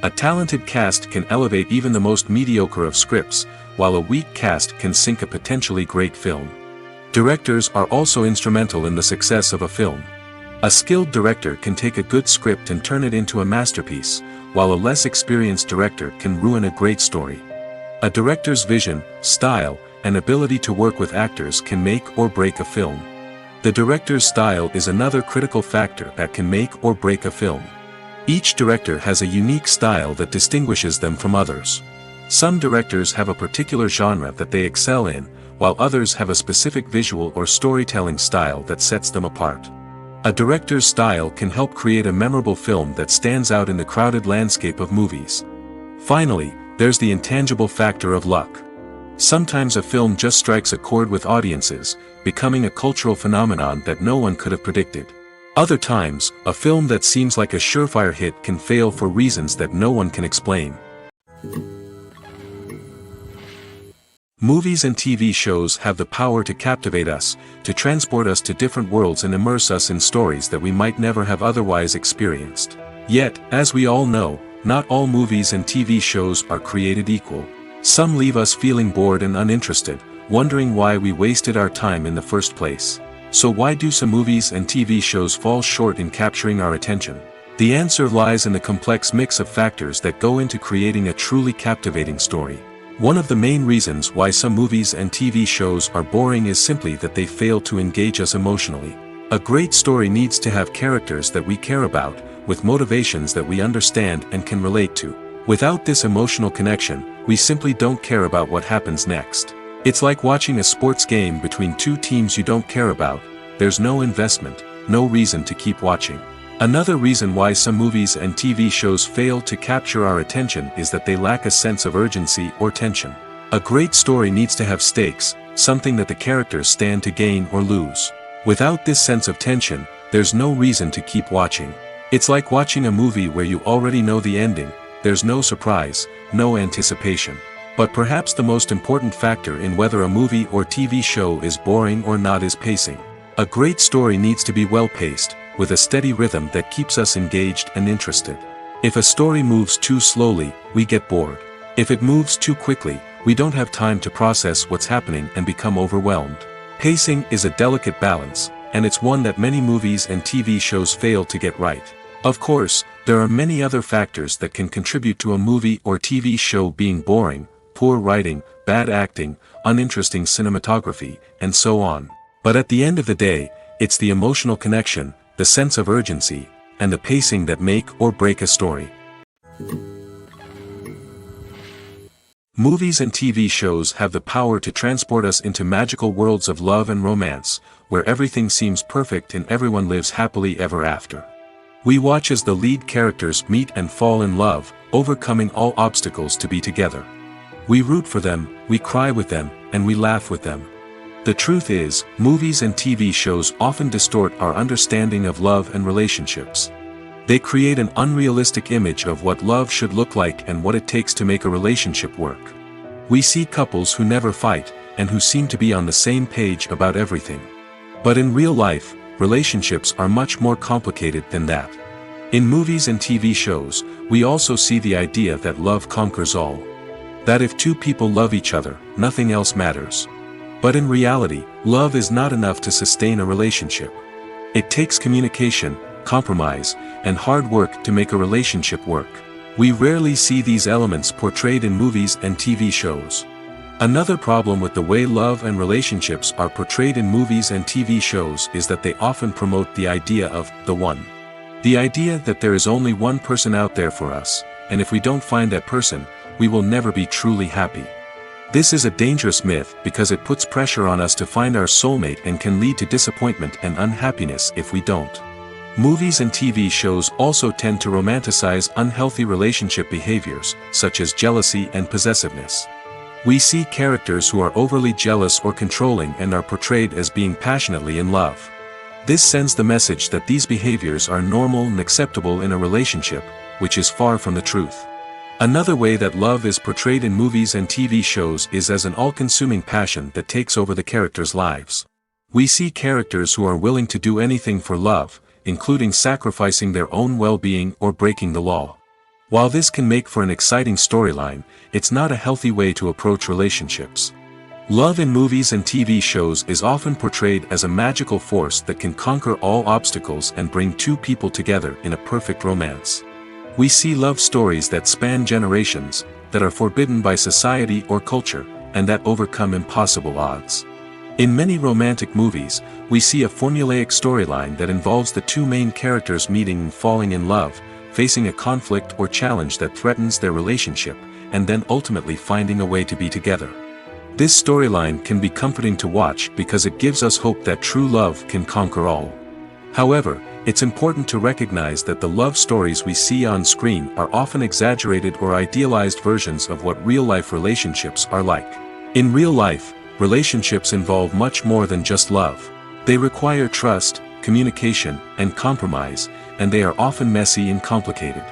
Speaker 1: A talented cast can elevate even the most mediocre of scripts, while a weak cast can sink a potentially great film. Directors are also instrumental in the success of a film. A skilled director can take a good script and turn it into a masterpiece, while a less experienced director can ruin a great story. A director's vision, style, and ability to work with actors can make or break a film. The director's style is another critical factor that can make or break a film. Each director has a unique style that distinguishes them from others. Some directors have a particular genre that they excel in, while others have a specific visual or storytelling style that sets them apart. A director's style can help create a memorable film that stands out in the crowded landscape of movies. Finally, there's the intangible factor of luck. Sometimes a film just strikes a chord with audiences, becoming a cultural phenomenon that no one could have predicted. Other times, a film that seems like a surefire hit can fail for reasons that no one can explain. Movies and TV shows have the power to captivate us, to transport us to different worlds and immerse us in stories that we might never have otherwise experienced. Yet, as we all know, not all movies and TV shows are created equal. Some leave us feeling bored and uninterested, wondering why we wasted our time in the first place. So why do some movies and TV shows fall short in capturing our attention? The answer lies in the complex mix of factors that go into creating a truly captivating story. One of the main reasons why some movies and TV shows are boring is simply that they fail to engage us emotionally. A great story needs to have characters that we care about, with motivations that we understand and can relate to. Without this emotional connection, we simply don't care about what happens next. It's like watching a sports game between two teams you don't care about. There's no investment, no reason to keep watching. Another reason why some movies and TV shows fail to capture our attention is that they lack a sense of urgency or tension. A great story needs to have stakes, something that the characters stand to gain or lose. Without this sense of tension, there's no reason to keep watching. It's like watching a movie where you already know the ending. There's no surprise, no anticipation. But perhaps the most important factor in whether a movie or TV show is boring or not is pacing. A great story needs to be well-paced, with a steady rhythm that keeps us engaged and interested. If a story moves too slowly, we get bored. If it moves too quickly, we don't have time to process what's happening and become overwhelmed. Pacing is a delicate balance, and it's one that many movies and TV shows fail to get right. Of course, there are many other factors that can contribute to a movie or TV show being boring: poor writing, bad acting, uninteresting cinematography, and so on. But at the end of the day, it's the emotional connection, the sense of urgency, and the pacing that make or break a story. Movies and TV shows have the power to transport us into magical worlds of love and romance, where everything seems perfect and everyone lives happily ever after. We watch as the lead characters meet and fall in love, overcoming all obstacles to be together. We root for them, we cry with them, and we laugh with them. The truth is, movies and TV shows often distort our understanding of love and relationships. They create an unrealistic image of what love should look like and what it takes to make a relationship work. We see couples who never fight, and who seem to be on the same page about everything. But in real life, relationships are much more complicated than that. In movies and TV shows, we also see the idea that love conquers all. That if two people love each other, nothing else matters. But in reality, love is not enough to sustain a relationship. It takes communication, compromise, and hard work to make a relationship work. We rarely see these elements portrayed in movies and TV shows. Another problem with the way love and relationships are portrayed in movies and TV shows is that they often promote the idea of the one. The idea that there is only one person out there for us, and if we don't find that person, we will never be truly happy. This is a dangerous myth because it puts pressure on us to find our soulmate and can lead to disappointment and unhappiness if we don't. Movies and TV shows also tend to romanticize unhealthy relationship behaviors, such as jealousy and possessiveness. We see characters who are overly jealous or controlling and are portrayed as being passionately in love. This sends the message that these behaviors are normal and acceptable in a relationship, which is far from the truth. Another way that love is portrayed in movies and TV shows is as an all-consuming passion that takes over the characters' lives. We see characters who are willing to do anything for love, including sacrificing their own well-being or breaking the law. While this can make for an exciting storyline, it's not a healthy way to approach relationships. Love in movies and TV shows is often portrayed as a magical force that can conquer all obstacles and bring two people together in a perfect romance. We see love stories that span generations, that are forbidden by society or culture, and that overcome impossible odds. In many romantic movies, we see a formulaic storyline that involves the two main characters meeting and falling in love, facing a conflict or challenge that threatens their relationship, and then ultimately finding a way to be together. This storyline can be comforting to watch because it gives us hope that true love can conquer all. However, it's important to recognize that the love stories we see on screen are often exaggerated or idealized versions of what real-life relationships are like. In real life, relationships involve much more than just love. They require trust, communication, and compromise, and they are often messy and complicated.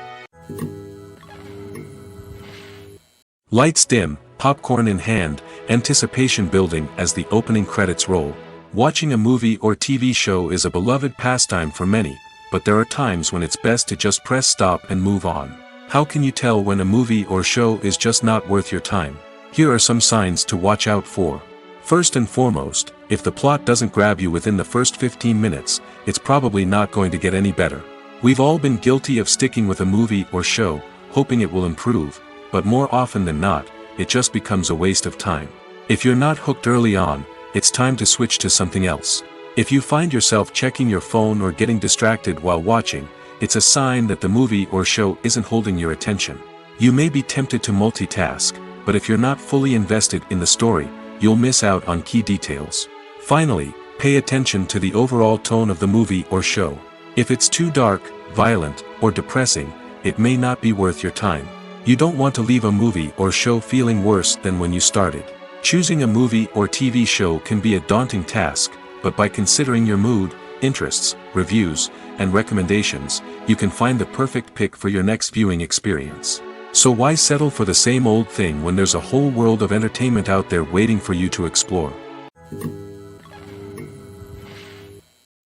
Speaker 1: Lights dim, popcorn in hand, anticipation building as the opening credits roll. Watching a movie or TV show is a beloved pastime for many, but there are times when it's best to just press stop and move on. How can you tell when a movie or show is just not worth your time? Here are some signs to watch out for. First and foremost, if the plot doesn't grab you within the first 15 minutes, it's probably not going to get any better. We've all been guilty of sticking with a movie or show, hoping it will improve, but more often than not, it just becomes a waste of time. If you're not hooked early on, it's time to switch to something else. If you find yourself checking your phone or getting distracted while watching, it's a sign that the movie or show isn't holding your attention. You may be tempted to multitask, but if you're not fully invested in the story, you'll miss out on key details. Finally, pay attention to the overall tone of the movie or show. If it's too dark, violent, or depressing, it may not be worth your time. You don't want to leave a movie or show feeling worse than when you started. Choosing a movie or TV show can be a daunting task, but by considering your mood, interests, reviews, and recommendations, you can find the perfect pick for your next viewing experience. So why settle for the same old thing when there's a whole world of entertainment out there waiting for you to explore?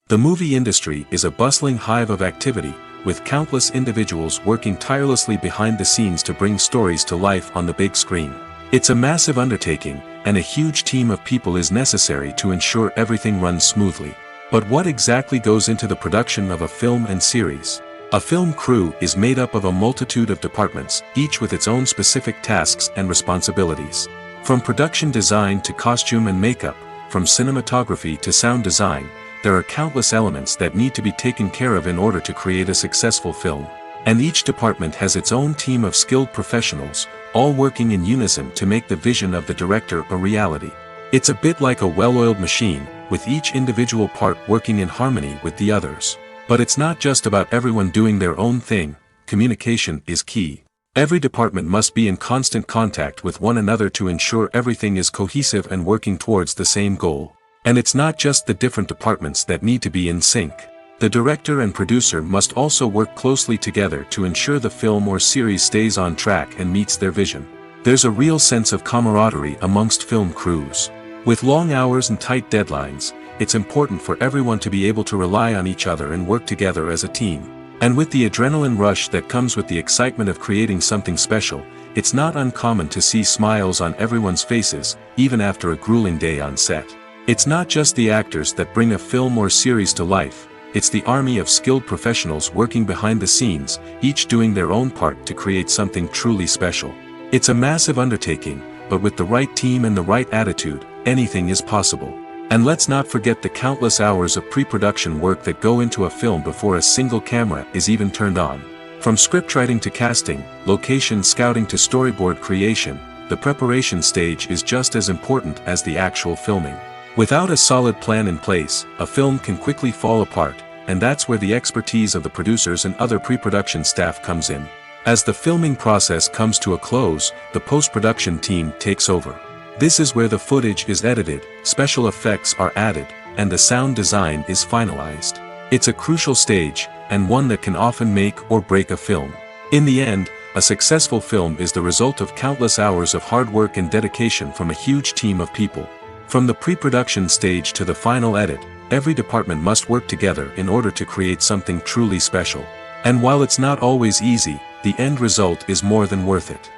Speaker 1: The movie industry is a bustling hive of activity, with countless individuals working tirelessly behind the scenes to bring stories to life on the big screen. It's a massive undertaking, and a huge team of people is necessary to ensure everything runs smoothly. But what exactly goes into the production of a film and series? A film crew is made up of a multitude of departments, each with its own specific tasks and responsibilities. From production design to costume and makeup, from cinematography to sound design, there are countless elements that need to be taken care of in order to create a successful film. And each department has its own team of skilled professionals, all working in unison to make the vision of the director a reality. It's a bit like a well-oiled machine, with each individual part working in harmony with the others. But it's not just about everyone doing their own thing. Communication is key. Every department must be in constant contact with one another to ensure everything is cohesive and working towards the same goal. And it's not just the different departments that need to be in sync. The director and producer must also work closely together to ensure the film or series stays on track and meets their vision. There's a real sense of camaraderie amongst film crews. With long hours and tight deadlines, it's important for everyone to be able to rely on each other and work together as a team. And with the adrenaline rush that comes with the excitement of creating something special, it's not uncommon to see smiles on everyone's faces, even after a grueling day on set. It's not just the actors that bring a film or series to life, it's the army of skilled professionals working behind the scenes, each doing their own part to create something truly special. It's a massive undertaking, but with the right team and the right attitude, anything is possible. And let's not forget the countless hours of pre-production work that go into a film before a single camera is even turned on. From scriptwriting to casting, location scouting to storyboard creation, the preparation stage is just as important as the actual filming. Without a solid plan in place, a film can quickly fall apart, and that's where the expertise of the producers and other pre-production staff comes in. As the filming process comes to a close, the post-production team takes over. This is where the footage is edited, special effects are added, and the sound design is finalized. It's a crucial stage, and one that can often make or break a film. In the end, a successful film is the result of countless hours of hard work and dedication from a huge team of people. From the pre-production stage to the final edit, every department must work together in order to create something truly special. And while it's not always easy, the end result is more than worth it.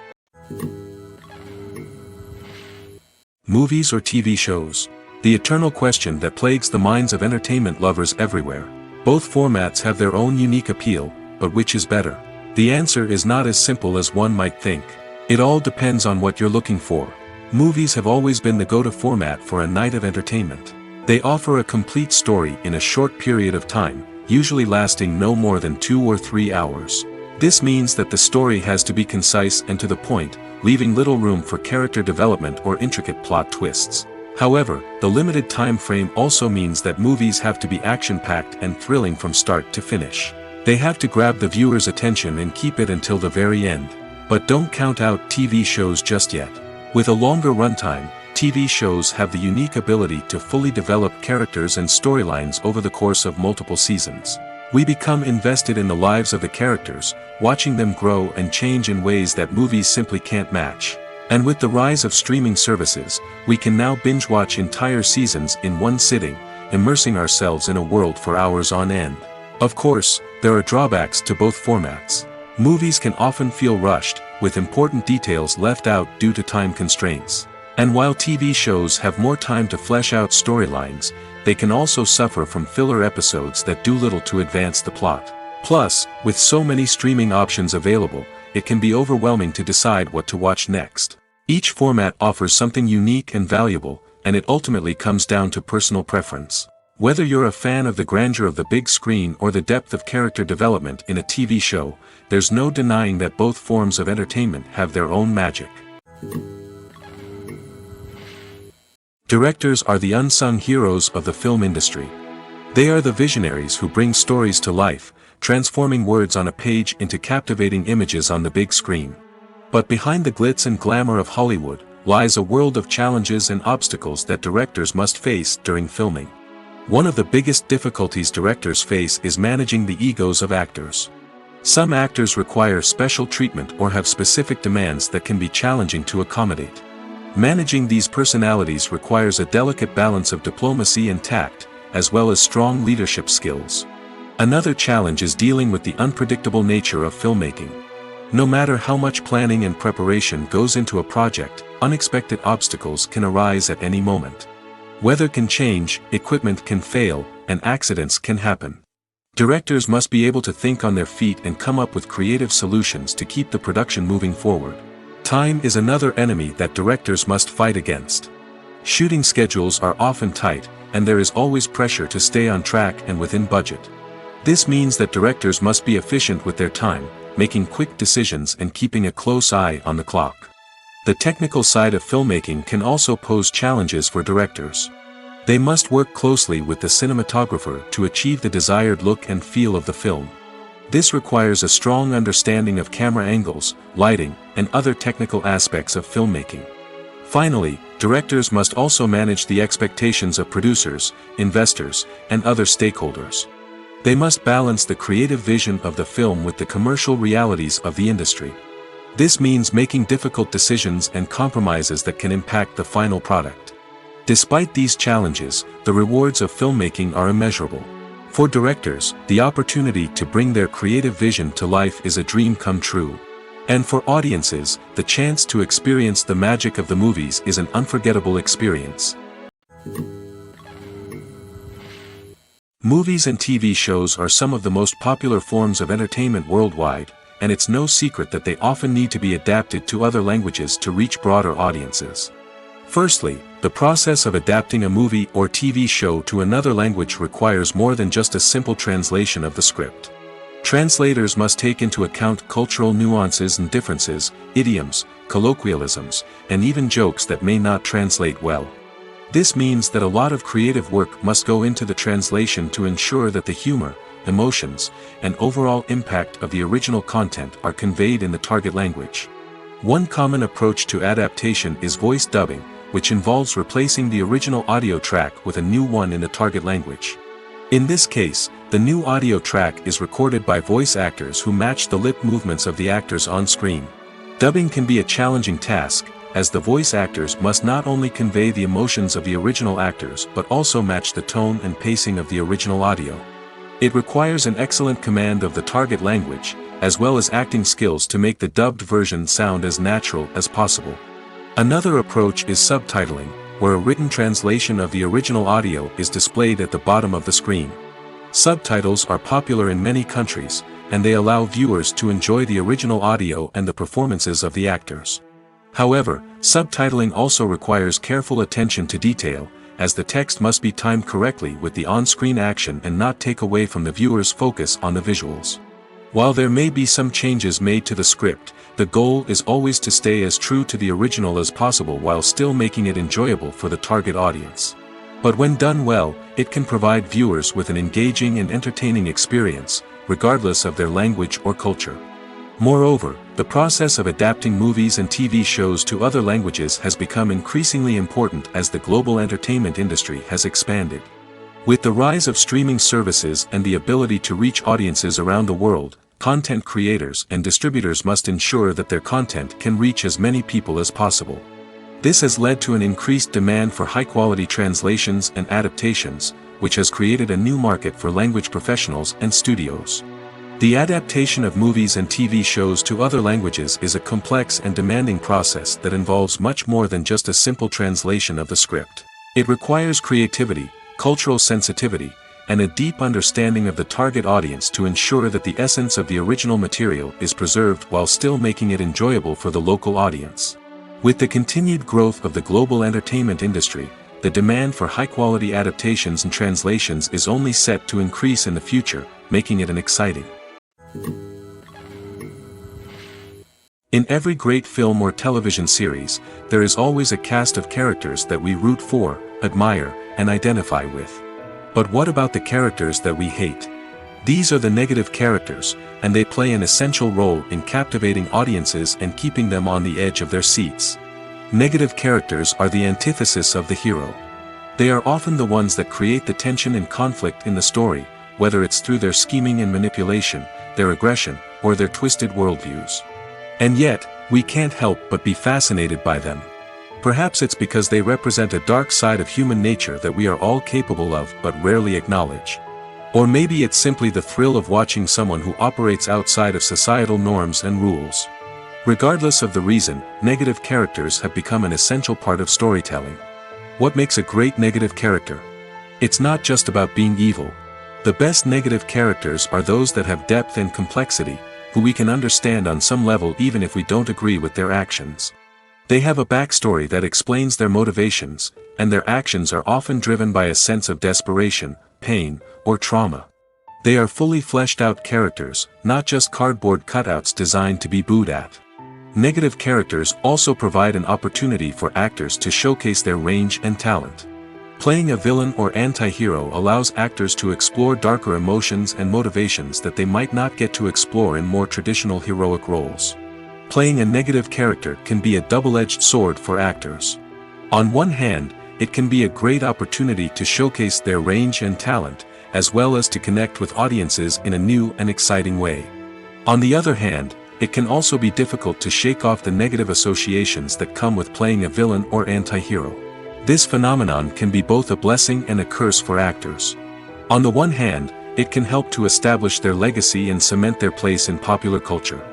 Speaker 1: Movies or TV shows? The eternal question that plagues the minds of entertainment lovers everywhere. Both formats have their own unique appeal, but which is better? The answer is not as simple as one might think. It all depends on what you're looking for. Movies have always been the go-to format for a night of entertainment. They offer a complete story in a short period of time, usually lasting no more than 2 or 3 hours. This means that the story has to be concise and to the point, leaving little room for character development or intricate plot twists. However, the limited time frame also means that movies have to be action-packed and thrilling from start to finish. They have to grab the viewer's attention and keep it until the very end. But don't count out TV shows just yet. With a longer runtime, TV shows have the unique ability to fully develop characters and storylines over the course of multiple seasons. We become invested in the lives of the characters, watching them grow and change in ways that movies simply can't match. And with the rise of streaming services, we can now binge-watch entire seasons in one sitting, immersing ourselves in a world for hours on end. Of course, there are drawbacks to both formats. Movies can often feel rushed, with important details left out due to time constraints. And while TV shows have more time to flesh out storylines, they can also suffer from filler episodes that do little to advance the plot. Plus, with so many streaming options available, it can be overwhelming to decide what to watch next. Each format offers something unique and valuable, and it ultimately comes down to personal preference. Whether you're a fan of the grandeur of the big screen or the depth of character development in a TV show, there's no denying that both forms of entertainment have their own magic. Directors are the unsung heroes of the film industry. They are the visionaries who bring stories to life, transforming words on a page into captivating images on the big screen. But behind the glitz and glamour of Hollywood, lies a world of challenges and obstacles that directors must face during filming. One of the biggest difficulties directors face is managing the egos of actors. Some actors require special treatment or have specific demands that can be challenging to accommodate. Managing these personalities requires a delicate balance of diplomacy and tact, as well as strong leadership skills. Another challenge is dealing with the unpredictable nature of filmmaking. No matter how much planning and preparation goes into a project, unexpected obstacles can arise at any moment. Weather can change, equipment can fail, and accidents can happen. Directors must be able to think on their feet and come up with creative solutions to keep the production moving forward. Time is another enemy that directors must fight against. Shooting schedules are often tight, and there is always pressure to stay on track and within budget. This means that directors must be efficient with their time, making quick decisions and keeping a close eye on the clock. The technical side of filmmaking can also pose challenges for directors. They must work closely with the cinematographer to achieve the desired look and feel of the film. This requires a strong understanding of camera angles, lighting, and other technical aspects of filmmaking. Finally, directors must also manage the expectations of producers, investors, and other stakeholders. They must balance the creative vision of the film with the commercial realities of the industry. This means making difficult decisions and compromises that can impact the final product. Despite these challenges, the rewards of filmmaking are immeasurable. For directors, the opportunity to bring their creative vision to life is a dream come true. And for audiences, the chance to experience the magic of the movies is an unforgettable experience. Movies and TV shows are some of the most popular forms of entertainment worldwide, and it's no secret that they often need to be adapted to other languages to reach broader audiences. Firstly, the process of adapting a movie or TV show to another language requires more than just a simple translation of the script. Translators must take into account cultural nuances and differences, idioms, colloquialisms, and even jokes that may not translate well. This means that a lot of creative work must go into the translation to ensure that the humor, emotions, and overall impact of the original content are conveyed in the target language. One common approach to adaptation is voice dubbing, which involves replacing the original audio track with a new one in the target language. In this case, the new audio track is recorded by voice actors who match the lip movements of the actors on screen. Dubbing can be a challenging task, as the voice actors must not only convey the emotions of the original actors but also match the tone and pacing of the original audio. It requires an excellent command of the target language, as well as acting skills to make the dubbed version sound as natural as possible. Another approach is subtitling, where a written translation of the original audio is displayed at the bottom of the screen. Subtitles are popular in many countries, and they allow viewers to enjoy the original audio and the performances of the actors. However, subtitling also requires careful attention to detail, as the text must be timed correctly with the on-screen action and not take away from the viewer's focus on the visuals. While there may be some changes made to the script, the goal is always to stay as true to the original as possible while still making it enjoyable for the target audience. But when done well, it can provide viewers with an engaging and entertaining experience, regardless of their language or culture. Moreover, the process of adapting movies and TV shows to other languages has become increasingly important as the global entertainment industry has expanded. With the rise of streaming services and the ability to reach audiences around the world, content creators and distributors must ensure that their content can reach as many people as possible. This has led to an increased demand for high-quality translations and adaptations, which has created a new market for language professionals and studios. The adaptation of movies and TV shows to other languages is a complex and demanding process that involves much more than just a simple translation of the script. It requires creativity, cultural sensitivity, and a deep understanding of the target audience to ensure that the essence of the original material is preserved while still making it enjoyable for the local audience. With the continued growth of the global entertainment industry, the demand for high-quality adaptations and translations is only set to increase in the future, making it an exciting. In every great film or television series, there is always a cast of characters that we root for, admire, and identify with. But what about the characters that we hate? These are the negative characters, and they play an essential role in captivating audiences and keeping them on the edge of their seats. Negative characters are the antithesis of the hero. They are often the ones that create the tension and conflict in the story, whether it's through their scheming and manipulation, their aggression, or their twisted worldviews. And yet, we can't help but be fascinated by them. Perhaps it's because they represent a dark side of human nature that we are all capable of but rarely acknowledge. Or maybe it's simply the thrill of watching someone who operates outside of societal norms and rules. Regardless of the reason, negative characters have become an essential part of storytelling. What makes a great negative character? It's not just about being evil. The best negative characters are those that have depth and complexity, who we can understand on some level even if we don't agree with their actions. They have a backstory that explains their motivations, and their actions are often driven by a sense of desperation, pain, or trauma. They are fully fleshed out characters, not just cardboard cutouts designed to be booed at. Negative characters also provide an opportunity for actors to showcase their range and talent. Playing a villain or anti-hero allows actors to explore darker emotions and motivations that they might not get to explore in more traditional heroic roles. Playing a negative character can be a double-edged sword for actors. On one hand, it can be a great opportunity to showcase their range and talent, as well as to connect with audiences in a new and exciting way. On the other hand, it can also be difficult to shake off the negative associations that come with playing a villain or anti-hero. This phenomenon can be both a blessing and a curse for actors. On the one hand, it can help to establish their legacy and cement their place in popular culture.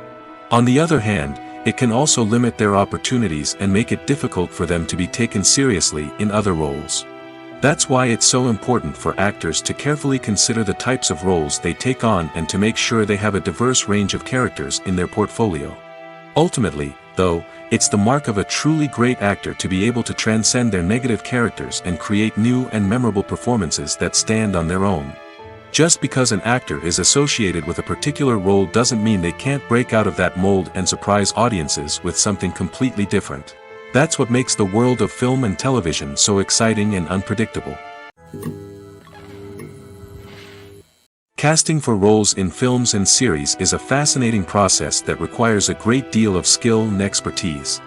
Speaker 1: On the other hand, it can also limit their opportunities and make it difficult for them to be taken seriously in other roles. That's why it's so important for actors to carefully consider the types of roles they take on and to make sure they have a diverse range of characters in their portfolio. Ultimately, though, it's the mark of a truly great actor to be able to transcend their negative characters and create new and memorable performances that stand on their own. Just because an actor is associated with a particular role doesn't mean they can't break out of that mold and surprise audiences with something completely different. That's what makes the world of film and television so exciting and unpredictable. Casting for roles in films and series is a fascinating process that requires a great deal of skill and expertise.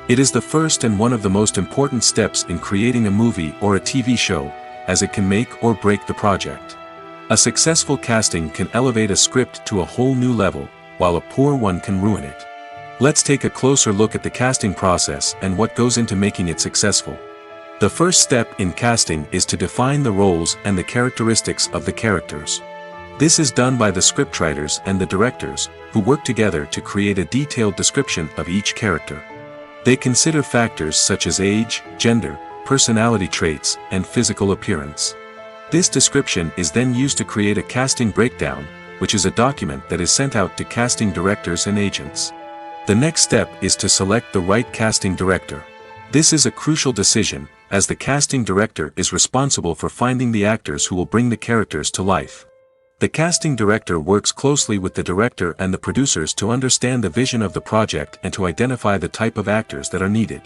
Speaker 1: It is the first and one of the most important steps in creating a movie or a TV show, as it can make or break the project. A successful casting can elevate a script to a whole new level, while a poor one can ruin it. Let's take a closer look at the casting process and what goes into making it successful. The first step in casting is to define the roles and the characteristics of the characters. This is done by the scriptwriters and the directors, who work together to create a detailed description of each character. They consider factors such as age, gender, personality traits, and physical appearance. This description is then used to create a casting breakdown, which is a document that is sent out to casting directors and agents. The next step is to select the right casting director. This is a crucial decision, as the casting director is responsible for finding the actors who will bring the characters to life. The casting director works closely with the director and the producers to understand the vision of the project and to identify the type of actors that are needed.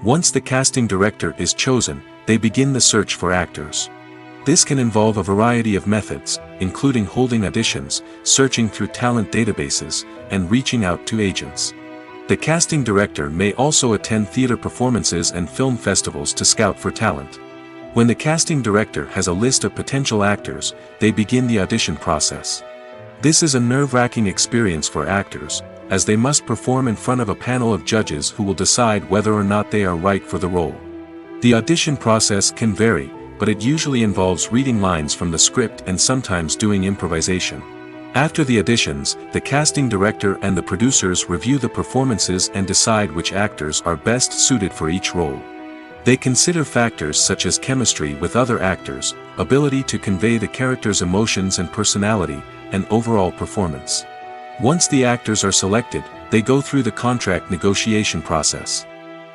Speaker 1: Once the casting director is chosen, they begin the search for actors. This can involve a variety of methods, including holding auditions, searching through talent databases, and reaching out to agents. The casting director may also attend theater performances and film festivals to scout for talent. When the casting director has a list of potential actors, they begin the audition process. This is a nerve-wracking experience for actors, as they must perform in front of a panel of judges who will decide whether or not they are right for the role. The audition process can vary, but it usually involves reading lines from the script and sometimes doing improvisation. After the auditions, the casting director and the producers review the performances and decide which actors are best suited for each role. They consider factors such as chemistry with other actors, ability to convey the character's emotions and personality, and overall performance. Once the actors are selected, they go through the contract negotiation process.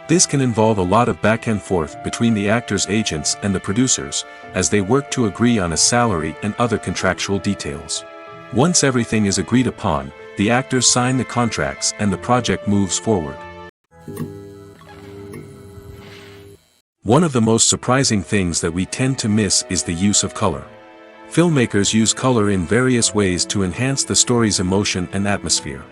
Speaker 1: This can involve a lot of back and forth between the actors' agents and the producers, as they work to agree on a salary and other contractual details. Once everything is agreed upon, the actors sign the contracts and the project moves forward. One of the most surprising things that we tend to miss is the use of color. Filmmakers use color in various ways to enhance the story's emotion and atmosphere.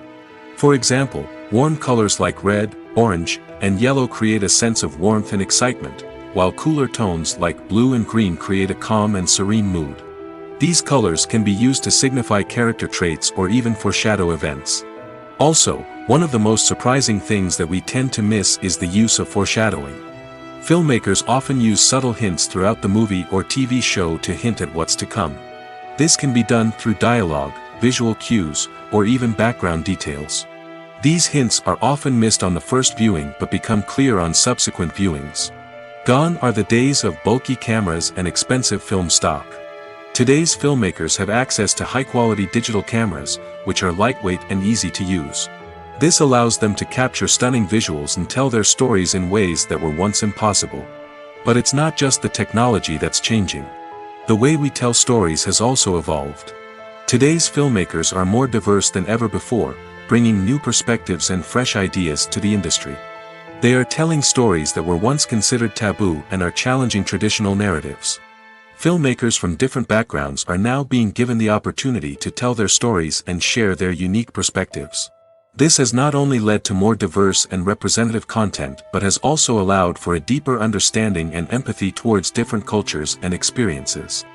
Speaker 1: For example, warm colors like red, orange, and yellow create a sense of warmth and excitement, while cooler tones like blue and green create a calm and serene mood. These colors can be used to signify character traits or even foreshadow events. Also, one of the most surprising things that we tend to miss is the use of foreshadowing. Filmmakers often use subtle hints throughout the movie or TV show to hint at what's to come. This can be done through dialogue, visual cues, or even background details. These hints are often missed on the first viewing but become clear on subsequent viewings. Gone are the days of bulky cameras and expensive film stock. Today's filmmakers have access to high-quality digital cameras, which are lightweight and easy to use. This allows them to capture stunning visuals and tell their stories in ways that were once impossible. But it's not just the technology that's changing. The way we tell stories has also evolved. Today's filmmakers are more diverse than ever before, bringing new perspectives and fresh ideas to the industry. They are telling stories that were once considered taboo and are challenging traditional narratives. Filmmakers from different backgrounds are now being given the opportunity to tell their stories and share their unique perspectives. This has not only led to more diverse and representative content but has also allowed for a deeper understanding and empathy towards different cultures and experiences.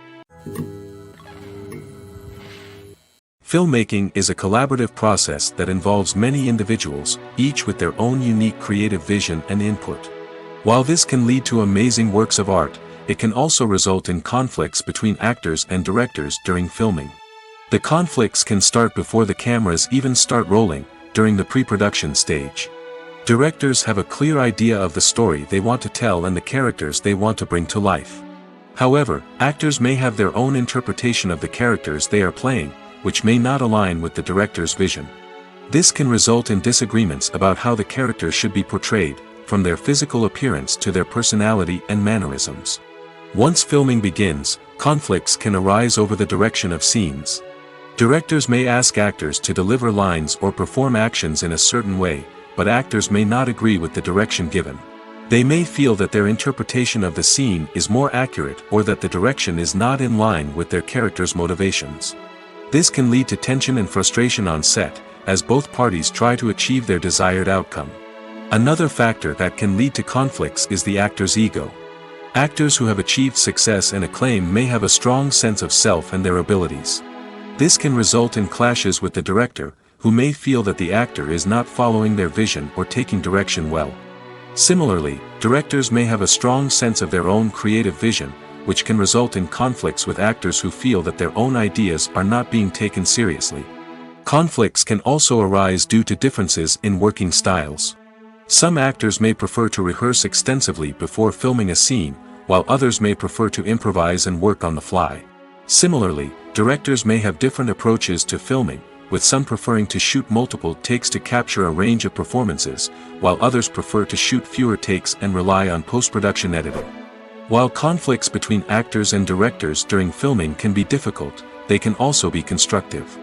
Speaker 1: Filmmaking is a collaborative process that involves many individuals, each with their own unique creative vision and input. While this can lead to amazing works of art, it can also result in conflicts between actors and directors during filming. The conflicts can start before the cameras even start rolling, during the pre-production stage. Directors have a clear idea of the story they want to tell and the characters they want to bring to life. However, actors may have their own interpretation of the characters they are playing, which may not align with the director's vision. This can result in disagreements about how the characters should be portrayed, from their physical appearance to their personality and mannerisms. Once filming begins, conflicts can arise over the direction of scenes. Directors may ask actors to deliver lines or perform actions in a certain way, but actors may not agree with the direction given. They may feel that their interpretation of the scene is more accurate or that the direction is not in line with their character's motivations. This can lead to tension and frustration on set, as both parties try to achieve their desired outcome. Another factor that can lead to conflicts is the actor's ego. Actors who have achieved success and acclaim may have a strong sense of self and their abilities. This can result in clashes with the director, who may feel that the actor is not following their vision or taking direction well. Similarly, directors may have a strong sense of their own creative vision, which can result in conflicts with actors who feel that their own ideas are not being taken seriously. Conflicts can also arise due to differences in working styles. Some actors may prefer to rehearse extensively before filming a scene, while others may prefer to improvise and work on the fly. Similarly, directors may have different approaches to filming, with some preferring to shoot multiple takes to capture a range of performances, while others prefer to shoot fewer takes and rely on post-production editing. While conflicts between actors and directors during filming can be difficult, they can also be constructive.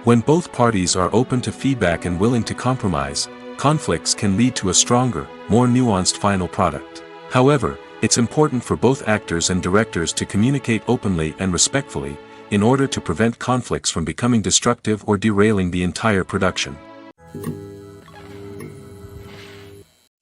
Speaker 1: When both parties are open to feedback and willing to compromise, conflicts can lead to a stronger, more nuanced final product. However, it's important for both actors and directors to communicate openly and respectfully, in order to prevent conflicts from becoming destructive or derailing the entire production.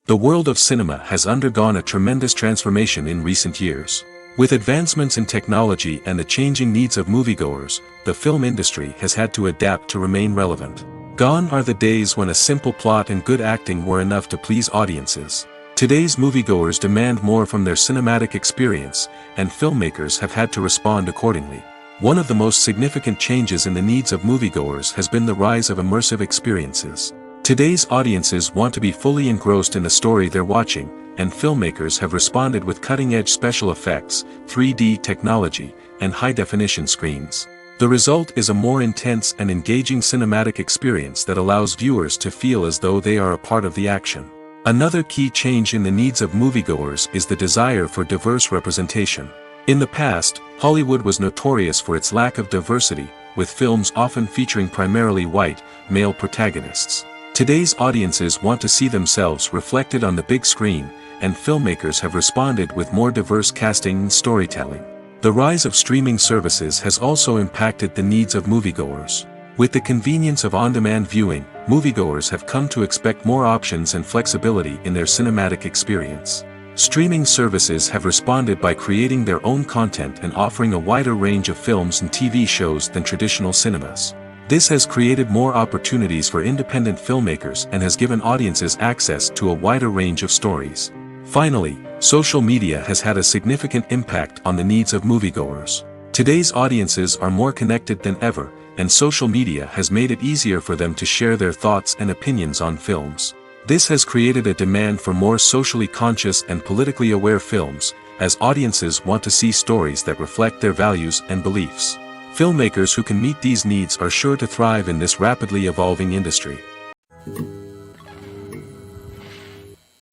Speaker 1: The world of cinema has undergone a tremendous transformation in recent years. With advancements in technology and the changing needs of moviegoers, the film industry has had to adapt to remain relevant. Gone are the days when a simple plot and good acting were enough to please audiences. Today's moviegoers demand more from their cinematic experience, and filmmakers have had to respond accordingly. One of the most significant changes in the needs of moviegoers has been the rise of immersive experiences. Today's audiences want to be fully engrossed in the story they're watching, and filmmakers have responded with cutting-edge special effects, 3D technology, and high-definition screens. The result is a more intense and engaging cinematic experience that allows viewers to feel as though they are a part of the action. Another key change in the needs of moviegoers is the desire for diverse representation. In the past, Hollywood was notorious for its lack of diversity, with films often featuring primarily white, male protagonists. Today's audiences want to see themselves reflected on the big screen, and filmmakers have responded with more diverse casting and storytelling. The rise of streaming services has also impacted the needs of moviegoers. With the convenience of on-demand viewing, moviegoers have come to expect more options and flexibility in their cinematic experience. Streaming services have responded by creating their own content and offering a wider range of films and TV shows than traditional cinemas. This has created more opportunities for independent filmmakers and has given audiences access to a wider range of stories. Finally, social media has had a significant impact on the needs of moviegoers. Today's audiences are more connected than ever, and social media has made it easier for them to share their thoughts and opinions on films. This has created a demand for more socially conscious and politically aware films, as audiences want to see stories that reflect their values and beliefs. Filmmakers who can meet these needs are sure to thrive in this rapidly evolving industry.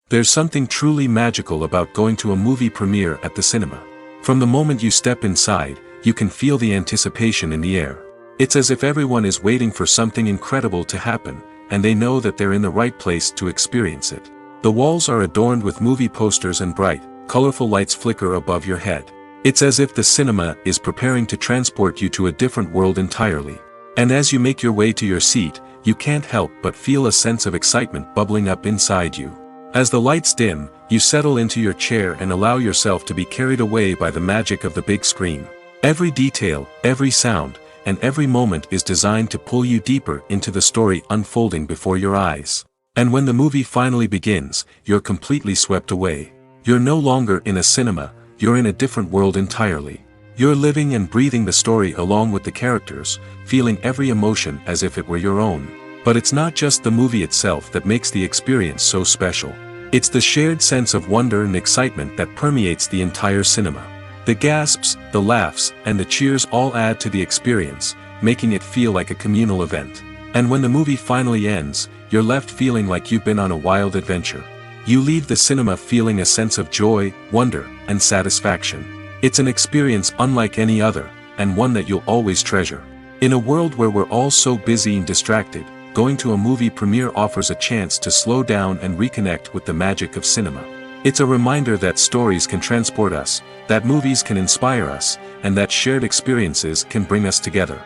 Speaker 1: There's something truly magical about going to a movie premiere at the cinema. From the moment you step inside, you can feel the anticipation in the air. It's as if everyone is waiting for something incredible to happen, and they know that they're in the right place to experience it. The walls are adorned with movie posters and bright, colorful lights flicker above your head. It's as if the cinema is preparing to transport you to a different world entirely. And as you make your way to your seat, you can't help but feel a sense of excitement bubbling up inside you. As the lights dim, you settle into your chair and allow yourself to be carried away by the magic of the big screen. Every detail, every sound, and every moment is designed to pull you deeper into the story unfolding before your eyes. And when the movie finally begins, you're completely swept away. You're no longer in a cinema, you're in a different world entirely. You're living and breathing the story along with the characters, feeling every emotion as if it were your own. But it's not just the movie itself that makes the experience so special. It's the shared sense of wonder and excitement that permeates the entire cinema. The gasps, the laughs, and the cheers all add to the experience, making it feel like a communal event. And when the movie finally ends, you're left feeling like you've been on a wild adventure. You leave the cinema feeling a sense of joy, wonder, and satisfaction. It's an experience unlike any other, and one that you'll always treasure. In a world where we're all so busy and distracted, going to a movie premiere offers a chance to slow down and reconnect with the magic of cinema. It's a reminder that stories can transport us, that movies can inspire us, and that shared experiences can bring us together.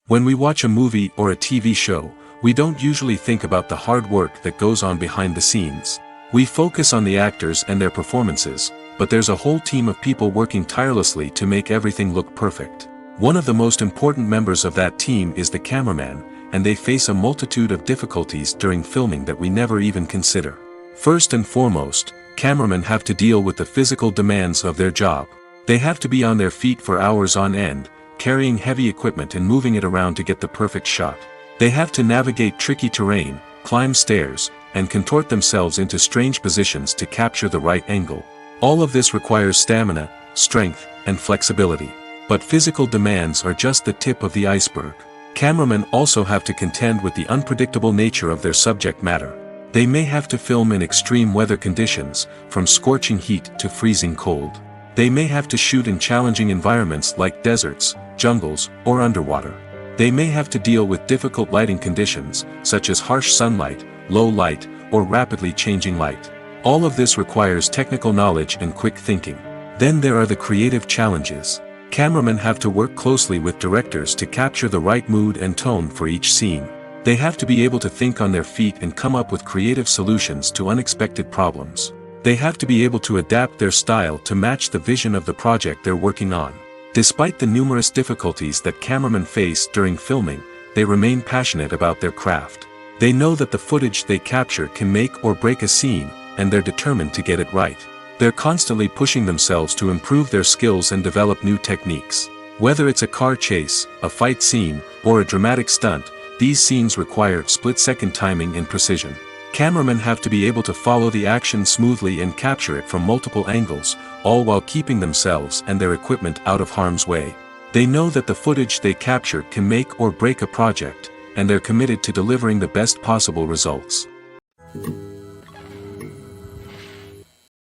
Speaker 1: When we watch a movie or a TV show, we don't usually think about the hard work that goes on behind the scenes. We focus on the actors and their performances, but there's a whole team of people working tirelessly to make everything look perfect. One of the most important members of that team is the cameraman, and they face a multitude of difficulties during filming that we never even consider. First and foremost, cameramen have to deal with the physical demands of their job. They have to be on their feet for hours on end, carrying heavy equipment and moving it around to get the perfect shot. They have to navigate tricky terrain, climb stairs, and contort themselves into strange positions to capture the right angle. All of this requires stamina, strength, and flexibility. But physical demands are just the tip of the iceberg. Cameramen also have to contend with the unpredictable nature of their subject matter. They may have to film in extreme weather conditions, from scorching heat to freezing cold. They may have to shoot in challenging environments like deserts, jungles, or underwater. They may have to deal with difficult lighting conditions, such as harsh sunlight, low light, or rapidly changing light. All of this requires technical knowledge and quick thinking. Then there are the creative challenges. Cameramen have to work closely with directors to capture the right mood and tone for each scene. They have to be able to think on their feet and come up with creative solutions to unexpected problems. They have to be able to adapt their style to match the vision of the project they're working on. Despite the numerous difficulties that cameramen face during filming, they remain passionate about their craft. They know that the footage they capture can make or break a scene, and they're determined to get it right. They're constantly pushing themselves to improve their skills and develop new techniques. Whether it's a car chase, a fight scene, or a dramatic stunt, these scenes require split-second timing and precision. Cameramen have to be able to follow the action smoothly and capture it from multiple angles, all while keeping themselves and their equipment out of harm's way. They know that the footage they capture can make or break a project, and they're committed to delivering the best possible results.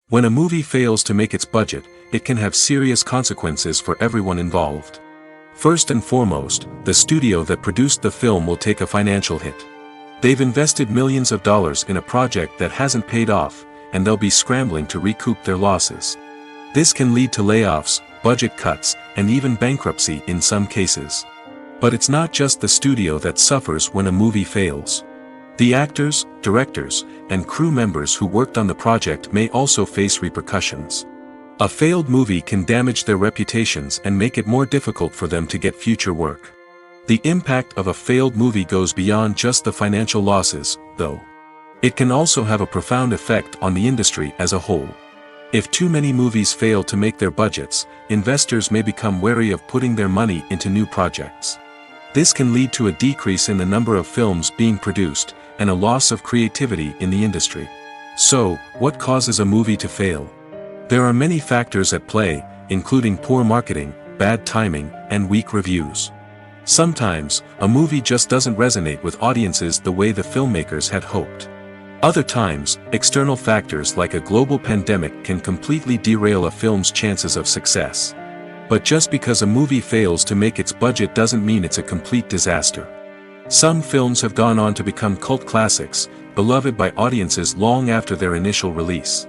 Speaker 1: When a movie fails to make its budget, it can have serious consequences for everyone involved. First and foremost, the studio that produced the film will take a financial hit. They've invested millions of dollars in a project that hasn't paid off, and they'll be scrambling to recoup their losses. This can lead to layoffs, budget cuts, and even bankruptcy in some cases. But it's not just the studio that suffers when a movie fails. The actors, directors, and crew members who worked on the project may also face repercussions. A failed movie can damage their reputations and make it more difficult for them to get future work. The impact of a failed movie goes beyond just the financial losses, though. It can also have a profound effect on the industry as a whole. If too many movies fail to make their budgets, investors may become wary of putting their money into new projects. This can lead to a decrease in the number of films being produced, and a loss of creativity in the industry. So, what causes a movie to fail? There are many factors at play, including poor marketing, bad timing, and weak reviews. Sometimes, a movie just doesn't resonate with audiences the way the filmmakers had hoped. Other times, external factors like a global pandemic can completely derail a film's chances of success. But just because a movie fails to make its budget doesn't mean it's a complete disaster. Some films have gone on to become cult classics, beloved by audiences long after their initial release.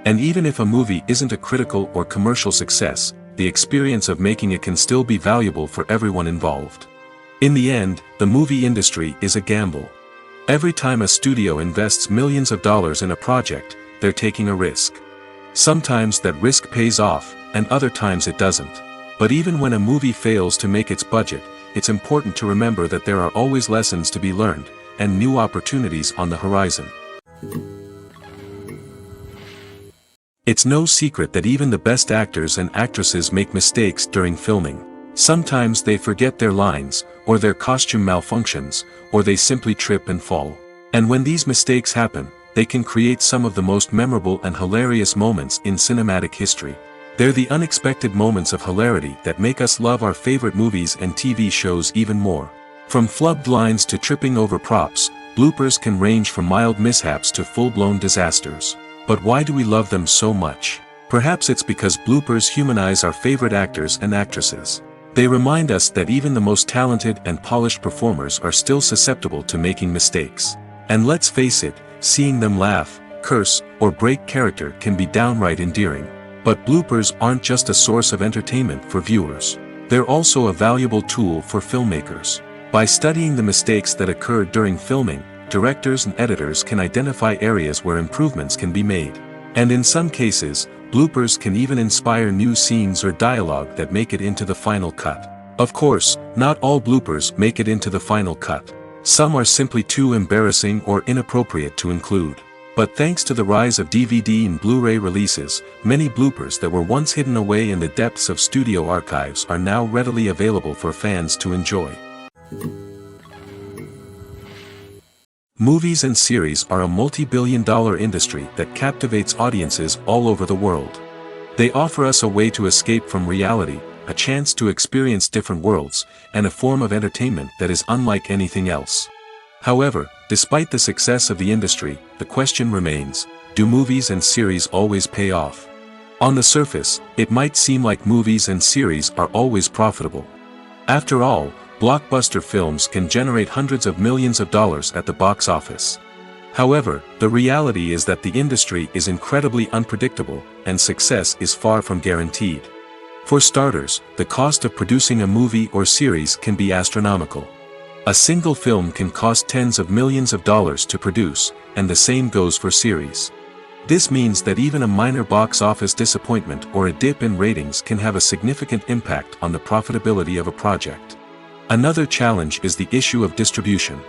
Speaker 1: And even if a movie isn't a critical or commercial success, the experience of making it can still be valuable for everyone involved. In the end, the movie industry is a gamble. Every time a studio invests millions of dollars in a project, they're taking a risk. Sometimes that risk pays off, and other times it doesn't. But even when a movie fails to make its budget, it's important to remember that there are always lessons to be learned, and new opportunities on the horizon. It's no secret that even the best actors and actresses make mistakes during filming. Sometimes they forget their lines, or their costume malfunctions, or they simply trip and fall. And when these mistakes happen, they can create some of the most memorable and hilarious moments in cinematic history. They're the unexpected moments of hilarity that make us love our favorite movies and TV shows even more. From flubbed lines to tripping over props, bloopers can range from mild mishaps to full-blown disasters. But why do we love them so much? Perhaps it's because bloopers humanize our favorite actors and actresses. They remind us that even the most talented and polished performers are still susceptible to making mistakes. And let's face it, seeing them laugh, curse, or break character can be downright endearing. But bloopers aren't just a source of entertainment for viewers. They're also a valuable tool for filmmakers. By studying the mistakes that occurred during filming, directors and editors can identify areas where improvements can be made. And in some cases, bloopers can even inspire new scenes or dialogue that make it into the final cut. Of course, not all bloopers make it into the final cut. Some are simply too embarrassing or inappropriate to include. But thanks to the rise of DVD and Blu-ray releases, many bloopers that were once hidden away in the depths of studio archives are now readily available for fans to enjoy. Movies and series are a multi-billion-dollar industry that captivates audiences all over the world. They offer us a way to escape from reality, a chance to experience different worlds, and a form of entertainment that is unlike anything else. However, despite the success of the industry, the question remains, do movies and series always pay off? On the surface, it might seem like movies and series are always profitable. After all, blockbuster films can generate hundreds of millions of dollars at the box office. However, the reality is that the industry is incredibly unpredictable, and success is far from guaranteed. For starters, the cost of producing a movie or series can be astronomical. A single film can cost tens of millions of dollars to produce, and the same goes for series. This means that even a minor box office disappointment or a dip in ratings can have a significant impact on the profitability of a project. Another challenge is the issue of distribution.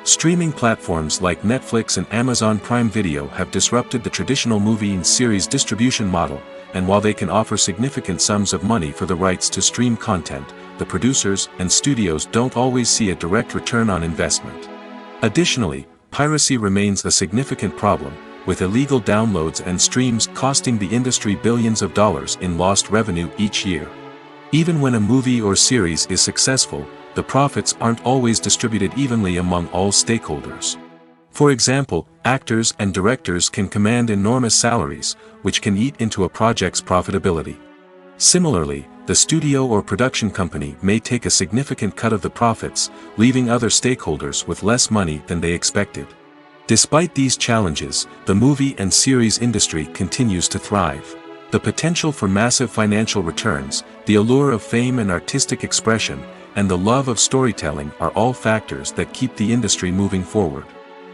Speaker 1: Streaming platforms like Netflix and Amazon Prime Video have disrupted the traditional movie and series distribution model, and while they can offer significant sums of money for the rights to stream content, the producers and studios don't always see a direct return on investment. Additionally, piracy remains a significant problem, with illegal downloads and streams costing the industry billions of dollars in lost revenue each year. Even when a movie or series is successful, the profits aren't always distributed evenly among all stakeholders. For example, actors and directors can command enormous salaries, which can eat into a project's profitability. Similarly, the studio or production company may take a significant cut of the profits, leaving other stakeholders with less money than they expected. Despite these challenges, the movie and series industry continues to thrive. The potential for massive financial returns, the allure of fame and artistic expression, and the love of storytelling are all factors that keep the industry moving forward.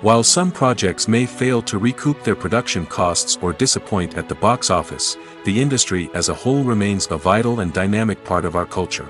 Speaker 1: While some projects may fail to recoup their production costs or disappoint at the box office, the industry as a whole remains a vital and dynamic part of our culture.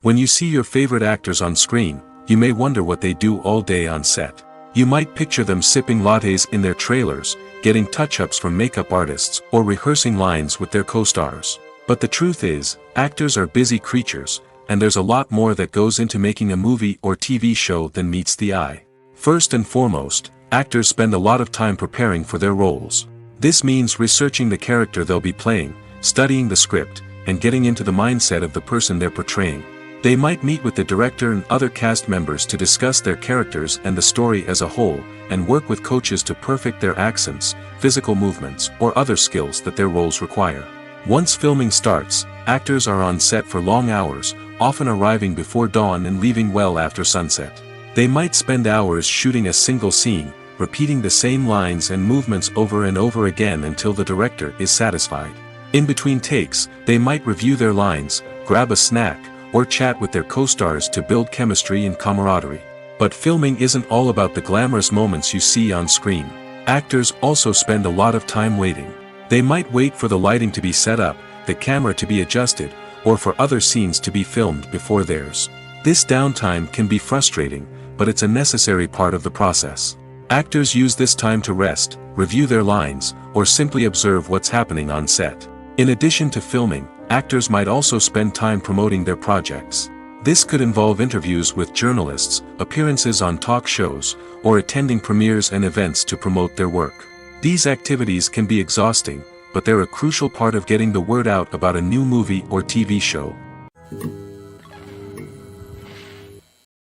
Speaker 1: When you see your favorite actors on screen, you may wonder what they do all day on set. You might picture them sipping lattes in their trailers, getting touch-ups from makeup artists, or rehearsing lines with their co-stars. But the truth is, actors are busy creatures, and there's a lot more that goes into making a movie or TV show than meets the eye. First and foremost, actors spend a lot of time preparing for their roles. This means researching the character they'll be playing, studying the script, and getting into the mindset of the person they're portraying. They might meet with the director and other cast members to discuss their characters and the story as a whole, and work with coaches to perfect their accents, physical movements, or other skills that their roles require. Once filming starts, actors are on set for long hours, often arriving before dawn and leaving well after sunset. They might spend hours shooting a single scene, repeating the same lines and movements over and over again until the director is satisfied. In between takes, they might review their lines, grab a snack, or chat with their co-stars to build chemistry and camaraderie. But filming isn't all about the glamorous moments you see on screen. Actors also spend a lot of time waiting. They might wait for the lighting to be set up, the camera to be adjusted, or for other scenes to be filmed before theirs. This downtime can be frustrating, but it's a necessary part of the process. Actors use this time to rest, review their lines, or simply observe what's happening on set. In addition to filming, actors might also spend time promoting their projects. This could involve interviews with journalists, appearances on talk shows, or attending premieres and events to promote their work. These activities can be exhausting, but they're a crucial part of getting the word out about a new movie or TV show.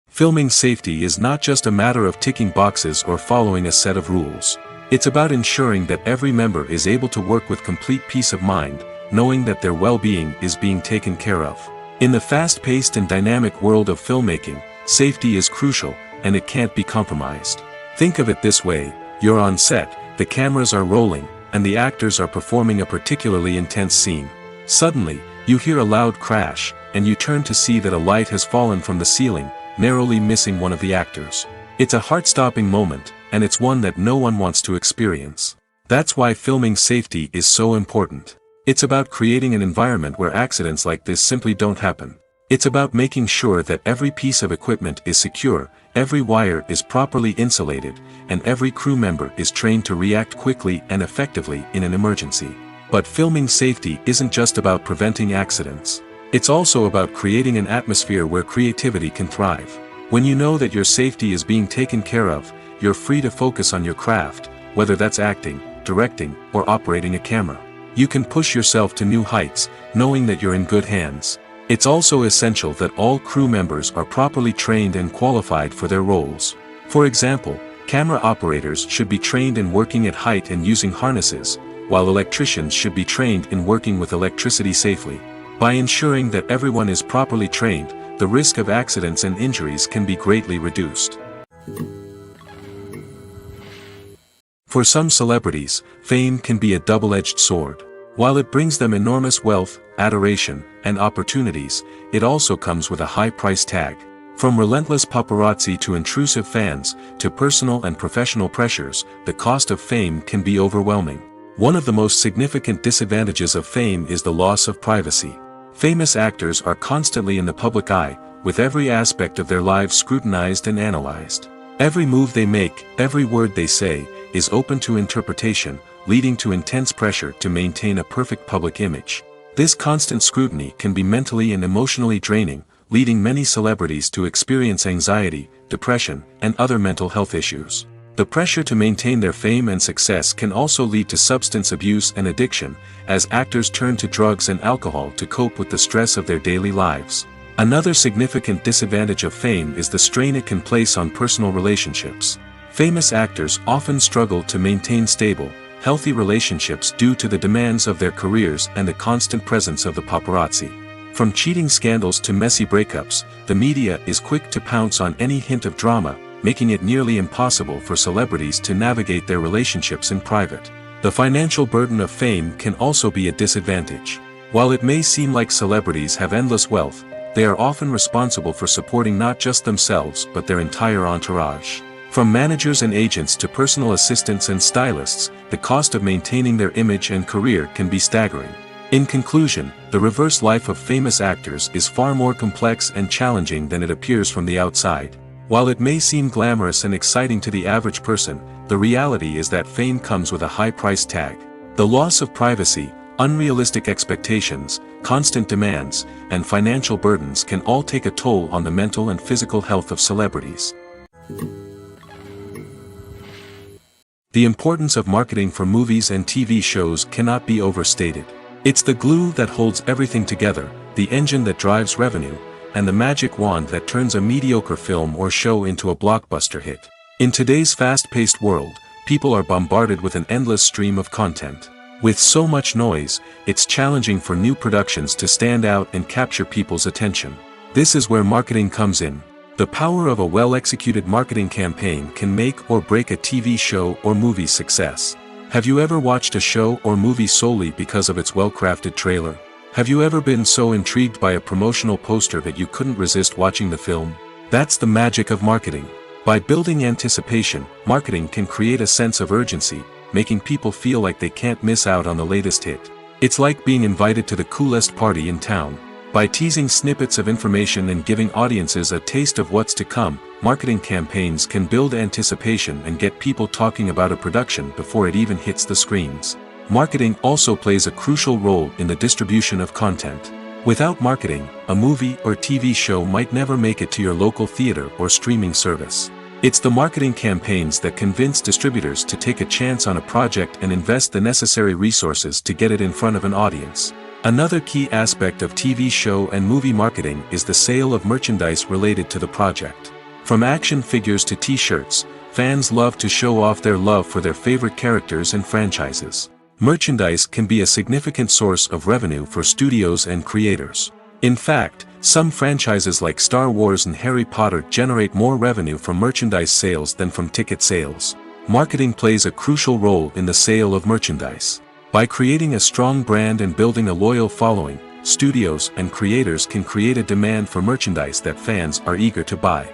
Speaker 1: Filming safety is not just a matter of ticking boxes or following a set of rules. It's about ensuring that every member is able to work with complete peace of mind, knowing that their well-being is being taken care of. In the fast-paced and dynamic world of filmmaking, safety is crucial, and it can't be compromised. Think of it this way: you're on set, the cameras are rolling, and the actors are performing a particularly intense scene. Suddenly, you hear a loud crash, and you turn to see that a light has fallen from the ceiling, narrowly missing one of the actors. It's a heart-stopping moment, and it's one that no one wants to experience. That's why filming safety is so important. It's about creating an environment where accidents like this simply don't happen. It's about making sure that every piece of equipment is secure, every wire is properly insulated, and every crew member is trained to react quickly and effectively in an emergency. But filming safety isn't just about preventing accidents. It's also about creating an atmosphere where creativity can thrive. When you know that your safety is being taken care of, you're free to focus on your craft, whether that's acting, directing, or operating a camera. You can push yourself to new heights, knowing that you're in good hands. It's also essential that all crew members are properly trained and qualified for their roles. For example, camera operators should be trained in working at height and using harnesses, while electricians should be trained in working with electricity safely. By ensuring that everyone is properly trained, the risk of accidents and injuries can be greatly reduced. For some celebrities, fame can be a double-edged sword. While it brings them enormous wealth, adoration, and opportunities, it also comes with a high price tag. From relentless paparazzi to intrusive fans, to personal and professional pressures, the cost of fame can be overwhelming. One of the most significant disadvantages of fame is the loss of privacy. Famous actors are constantly in the public eye, with every aspect of their lives scrutinized and analyzed. Every move they make, every word they say, is open to interpretation, leading to intense pressure to maintain a perfect public image. This constant scrutiny can be mentally and emotionally draining, leading many celebrities to experience anxiety, depression, and other mental health issues. The pressure to maintain their fame and success can also lead to substance abuse and addiction, as actors turn to drugs and alcohol to cope with the stress of their daily lives. Another significant disadvantage of fame is the strain it can place on personal relationships. Famous actors often struggle to maintain stable, healthy relationships due to the demands of their careers and the constant presence of the paparazzi. From cheating scandals to messy breakups, the media is quick to pounce on any hint of drama, making it nearly impossible for celebrities to navigate their relationships in private. The financial burden of fame can also be a disadvantage. While it may seem like celebrities have endless wealth, they are often responsible for supporting not just themselves but their entire entourage. From managers and agents to personal assistants and stylists, the cost of maintaining their image and career can be staggering. In conclusion, the reverse life of famous actors is far more complex and challenging than it appears from the outside. While it may seem glamorous and exciting to the average person, the reality is that fame comes with a high price tag. The loss of privacy, unrealistic expectations, constant demands, and financial burdens can all take a toll on the mental and physical health of celebrities. The importance of marketing for movies and TV shows cannot be overstated. It's the glue that holds everything together, the engine that drives revenue, and the magic wand that turns a mediocre film or show into a blockbuster hit. In today's fast-paced world, people are bombarded with an endless stream of content. With so much noise, it's challenging for new productions to stand out and capture people's attention. This is where marketing comes in. The power of a well-executed marketing campaign can make or break a TV show or movie's success. Have you ever watched a show or movie solely because of its well-crafted trailer? Have you ever been so intrigued by a promotional poster that you couldn't resist watching the film? That's the magic of marketing. By building anticipation, marketing can create a sense of urgency, making people feel like they can't miss out on the latest hit. It's like being invited to the coolest party in town. By teasing snippets of information and giving audiences a taste of what's to come, marketing campaigns can build anticipation and get people talking about a production before it even hits the screens. Marketing also plays a crucial role in the distribution of content. Without marketing, a movie or TV show might never make it to your local theater or streaming service. It's the marketing campaigns that convince distributors to take a chance on a project and invest the necessary resources to get it in front of an audience. Another key aspect of TV show and movie marketing is the sale of merchandise related to the project. From action figures to t-shirts, fans love to show off their love for their favorite characters and franchises. Merchandise can be a significant source of revenue for studios and creators. In fact, some franchises like Star Wars and Harry Potter generate more revenue from merchandise sales than from ticket sales. Marketing plays a crucial role in the sale of merchandise. By creating a strong brand and building a loyal following, studios and creators can create a demand for merchandise that fans are eager to buy.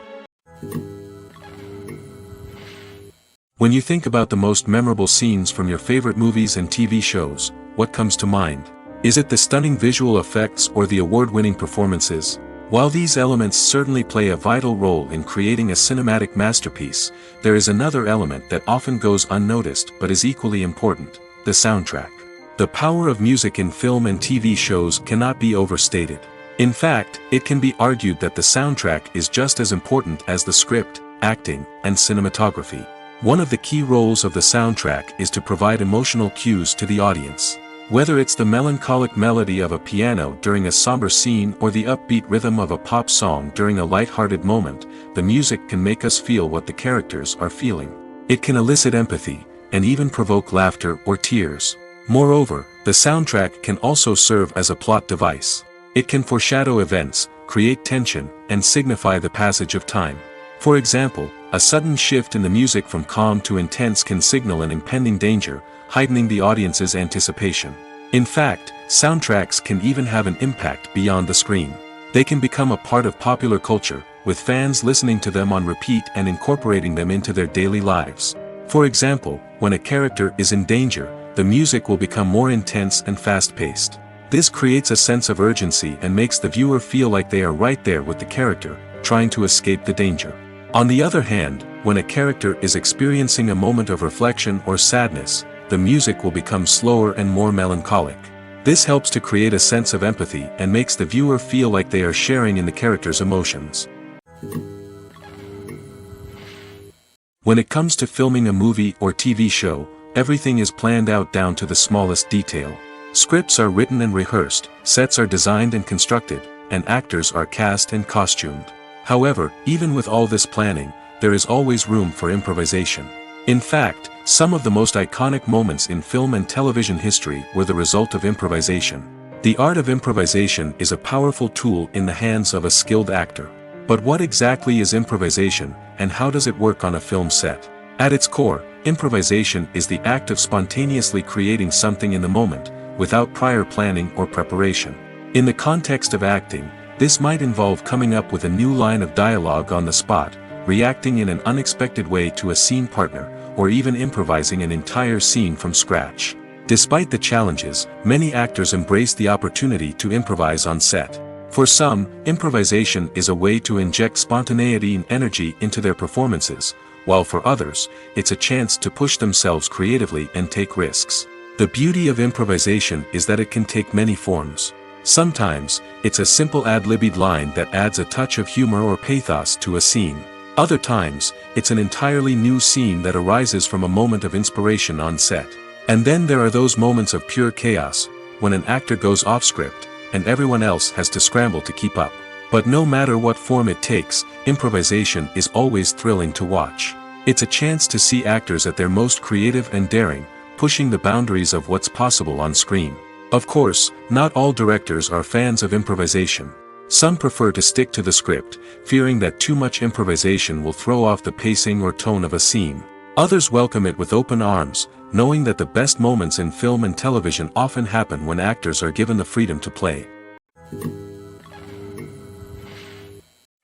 Speaker 1: When you think about the most memorable scenes from your favorite movies and TV shows, what comes to mind? Is it the stunning visual effects or the award-winning performances? While these elements certainly play a vital role in creating a cinematic masterpiece, there is another element that often goes unnoticed but is equally important: the soundtrack. The power of music in film and TV shows cannot be overstated. In fact, it can be argued that the soundtrack is just as important as the script, acting, and cinematography. One of the key roles of the soundtrack is to provide emotional cues to the audience. Whether it's the melancholic melody of a piano during a somber scene or the upbeat rhythm of a pop song during a light-hearted moment, the music can make us feel what the characters are feeling. It can elicit empathy, and even provoke laughter or tears. Moreover, the soundtrack can also serve as a plot device. It can foreshadow events, create tension, and signify the passage of time. For example, a sudden shift in the music from calm to intense can signal an impending danger, heightening the audience's anticipation. In fact, soundtracks can even have an impact beyond the screen. They can become a part of popular culture, with fans listening to them on repeat and incorporating them into their daily lives. For example, when a character is in danger, the music will become more intense and fast-paced. This creates a sense of urgency and makes the viewer feel like they are right there with the character, trying to escape the danger. On the other hand, when a character is experiencing a moment of reflection or sadness, the music will become slower and more melancholic. This helps to create a sense of empathy and makes the viewer feel like they are sharing in the character's emotions. When it comes to filming a movie or TV show, everything is planned out down to the smallest detail. Scripts are written and rehearsed, sets are designed and constructed, and actors are cast and costumed. However, even with all this planning, there is always room for improvisation. In fact, some of the most iconic moments in film and television history were the result of improvisation. The art of improvisation is a powerful tool in the hands of a skilled actor. But what exactly is improvisation, and how does it work on a film set? At its core, improvisation is the act of spontaneously creating something in the moment, without prior planning or preparation. In the context of acting, this might involve coming up with a new line of dialogue on the spot, reacting in an unexpected way to a scene partner, or even improvising an entire scene from scratch. Despite the challenges, many actors embrace the opportunity to improvise on set. For some, improvisation is a way to inject spontaneity and energy into their performances, while for others, it's a chance to push themselves creatively and take risks. The beauty of improvisation is that it can take many forms. Sometimes, it's a simple ad-libbed line that adds a touch of humor or pathos to a scene. Other times, it's an entirely new scene that arises from a moment of inspiration on set. And then there are those moments of pure chaos, when an actor goes off script, and everyone else has to scramble to keep up. But no matter what form it takes, improvisation is always thrilling to watch. It's a chance to see actors at their most creative and daring, pushing the boundaries of what's possible on screen. Of course, not all directors are fans of improvisation. Some prefer to stick to the script, fearing that too much improvisation will throw off the pacing or tone of a scene. Others welcome it with open arms, knowing that the best moments in film and television often happen when actors are given the freedom to play.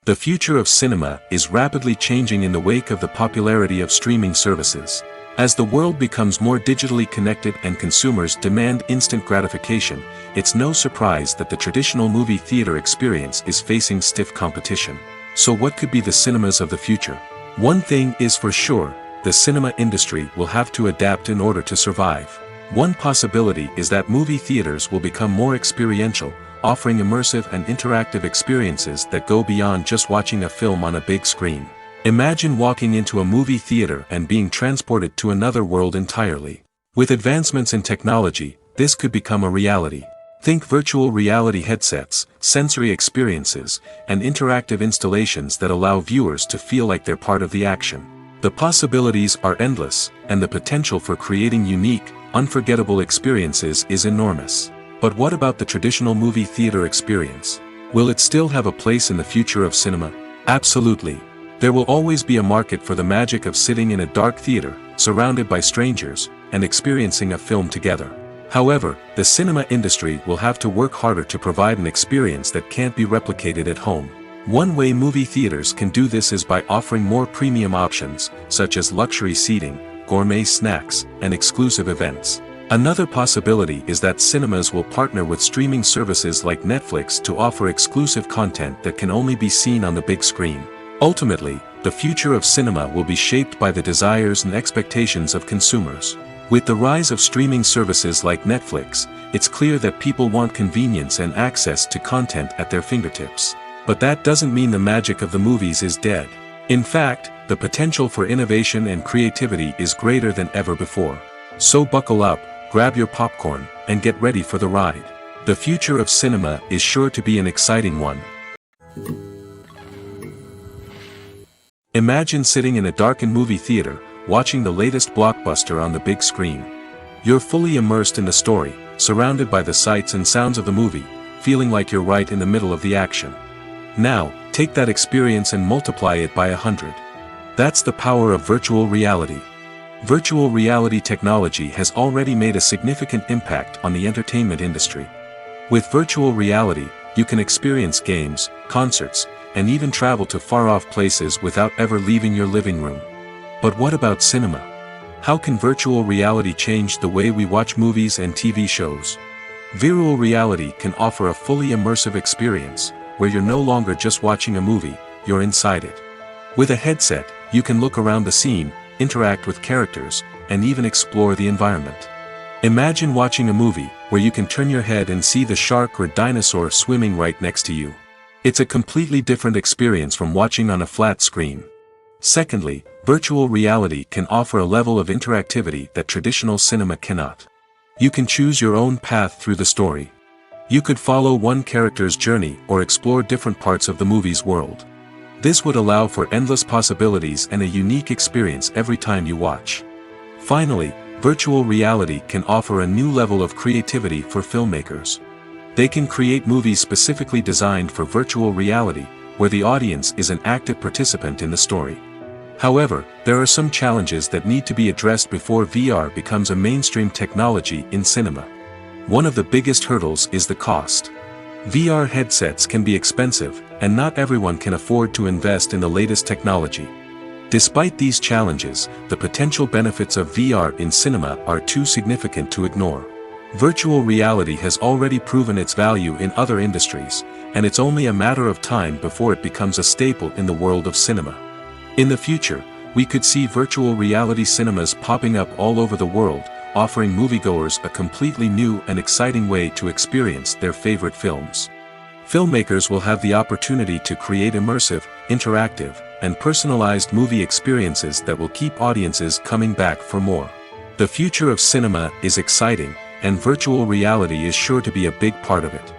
Speaker 1: The future of cinema is rapidly changing in the wake of the popularity of streaming services. As the world becomes more digitally connected and consumers demand instant gratification, it's no surprise that the traditional movie theater experience is facing stiff competition. So what could be the cinemas of the future? One thing is for sure, the cinema industry will have to adapt in order to survive. One possibility is that movie theaters will become more experiential, offering immersive and interactive experiences that go beyond just watching a film on a big screen. Imagine walking into a movie theater and being transported to another world entirely. With advancements in technology, this could become a reality. Think virtual reality headsets, sensory experiences, and interactive installations that allow viewers to feel like they're part of the action. The possibilities are endless, and the potential for creating unique, unforgettable experiences is enormous. But what about the traditional movie theater experience? Will it still have a place in the future of cinema? Absolutely. There will always be a market for the magic of sitting in a dark theater, surrounded by strangers, and experiencing a film together. However, the cinema industry will have to work harder to provide an experience that can't be replicated at home. One way movie theaters can do this is by offering more premium options, such as luxury seating, gourmet snacks, and exclusive events. Another possibility is that cinemas will partner with streaming services like Netflix to offer exclusive content that can only be seen on the big screen. Ultimately, the future of cinema will be shaped by the desires and expectations of consumers. With the rise of streaming services like Netflix, it's clear that people want convenience and access to content at their fingertips. But that doesn't mean the magic of the movies is dead. In fact, the potential for innovation and creativity is greater than ever before. So buckle up, grab your popcorn, and get ready for the ride. The future of cinema is sure to be an exciting one. Imagine sitting in a darkened movie theater, watching the latest blockbuster on the big screen. You're fully immersed in the story, surrounded by the sights and sounds of the movie, feeling like you're right in the middle of the action. Now, take that experience and multiply it by 100. That's the power of virtual reality. Virtual reality technology has already made a significant impact on the entertainment industry. With virtual reality, you can experience games, concerts, and even travel to far-off places without ever leaving your living room. But what about cinema? How can virtual reality change the way we watch movies and TV shows? Virtual reality can offer a fully immersive experience, where you're no longer just watching a movie, you're inside it. With a headset, you can look around the scene, interact with characters, and even explore the environment. Imagine watching a movie, where you can turn your head and see the shark or dinosaur swimming right next to you. It's a completely different experience from watching on a flat screen. Secondly, virtual reality can offer a level of interactivity that traditional cinema cannot. You can choose your own path through the story. You could follow one character's journey or explore different parts of the movie's world. This would allow for endless possibilities and a unique experience every time you watch. Finally, virtual reality can offer a new level of creativity for filmmakers. They can create movies specifically designed for virtual reality, where the audience is an active participant in the story. However, there are some challenges that need to be addressed before VR becomes a mainstream technology in cinema. One of the biggest hurdles is the cost. VR headsets can be expensive, and not everyone can afford to invest in the latest technology. Despite these challenges, the potential benefits of VR in cinema are too significant to ignore. Virtual reality has already proven its value in other industries, and it's only a matter of time before it becomes a staple in the world of cinema. In the future, we could see virtual reality cinemas popping up all over the world, offering moviegoers a completely new and exciting way to experience their favorite films. Filmmakers will have the opportunity to create immersive, interactive, and personalized movie experiences that will keep audiences coming back for more. The future of cinema is exciting, and virtual reality is sure to be a big part of it.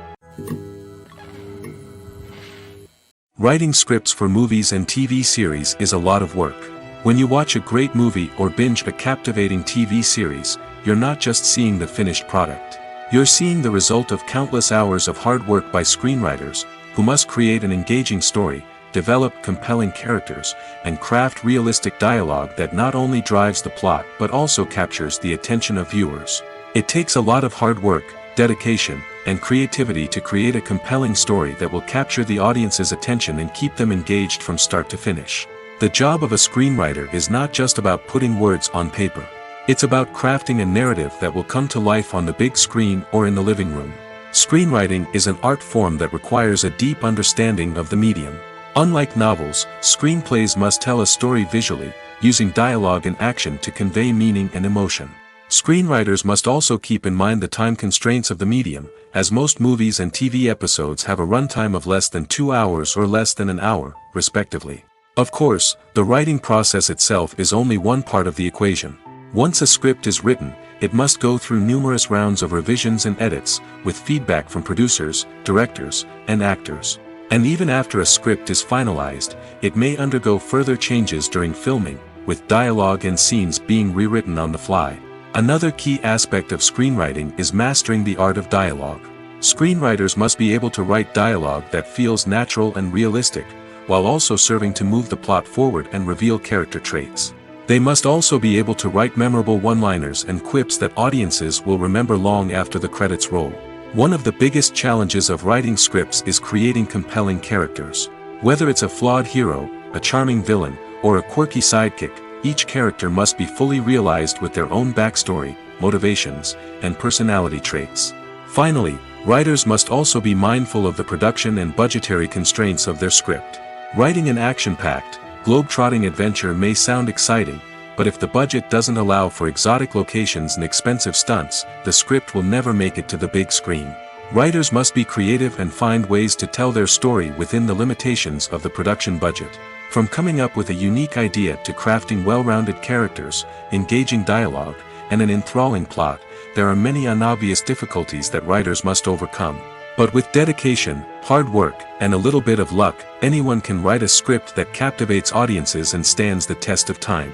Speaker 1: Writing scripts for movies and TV series is a lot of work. When you watch a great movie or binge a captivating TV series, you're not just seeing the finished product. You're seeing the result of countless hours of hard work by screenwriters, who must create an engaging story, develop compelling characters, and craft realistic dialogue that not only drives the plot but also captures the attention of viewers. It takes a lot of hard work, dedication, and creativity to create a compelling story that will capture the audience's attention and keep them engaged from start to finish. The job of a screenwriter is not just about putting words on paper. It's about crafting a narrative that will come to life on the big screen or in the living room. Screenwriting is an art form that requires a deep understanding of the medium. Unlike novels, screenplays must tell a story visually, using dialogue and action to convey meaning and emotion. Screenwriters must also keep in mind the time constraints of the medium, as most movies and TV episodes have a runtime of less than 2 hours or less than an hour, respectively. Of course, the writing process itself is only one part of the equation. Once a script is written, it must go through numerous rounds of revisions and edits, with feedback from producers, directors, and actors. And even after a script is finalized, it may undergo further changes during filming, with dialogue and scenes being rewritten on the fly. Another key aspect of screenwriting is mastering the art of dialogue. Screenwriters must be able to write dialogue that feels natural and realistic, while also serving to move the plot forward and reveal character traits. They must also be able to write memorable one-liners and quips that audiences will remember long after the credits roll. One of the biggest challenges of writing scripts is creating compelling characters. Whether it's a flawed hero, a charming villain, or a quirky sidekick, each character must be fully realized with their own backstory, motivations, and personality traits. Finally, writers must also be mindful of the production and budgetary constraints of their script. Writing an action-packed, globe-trotting adventure may sound exciting, but if the budget doesn't allow for exotic locations and expensive stunts, the script will never make it to the big screen. Writers must be creative and find ways to tell their story within the limitations of the production budget. From coming up with a unique idea to crafting well-rounded characters, engaging dialogue, and an enthralling plot, there are many unobvious difficulties that writers must overcome. But with dedication, hard work, and a little bit of luck, anyone can write a script that captivates audiences and stands the test of time.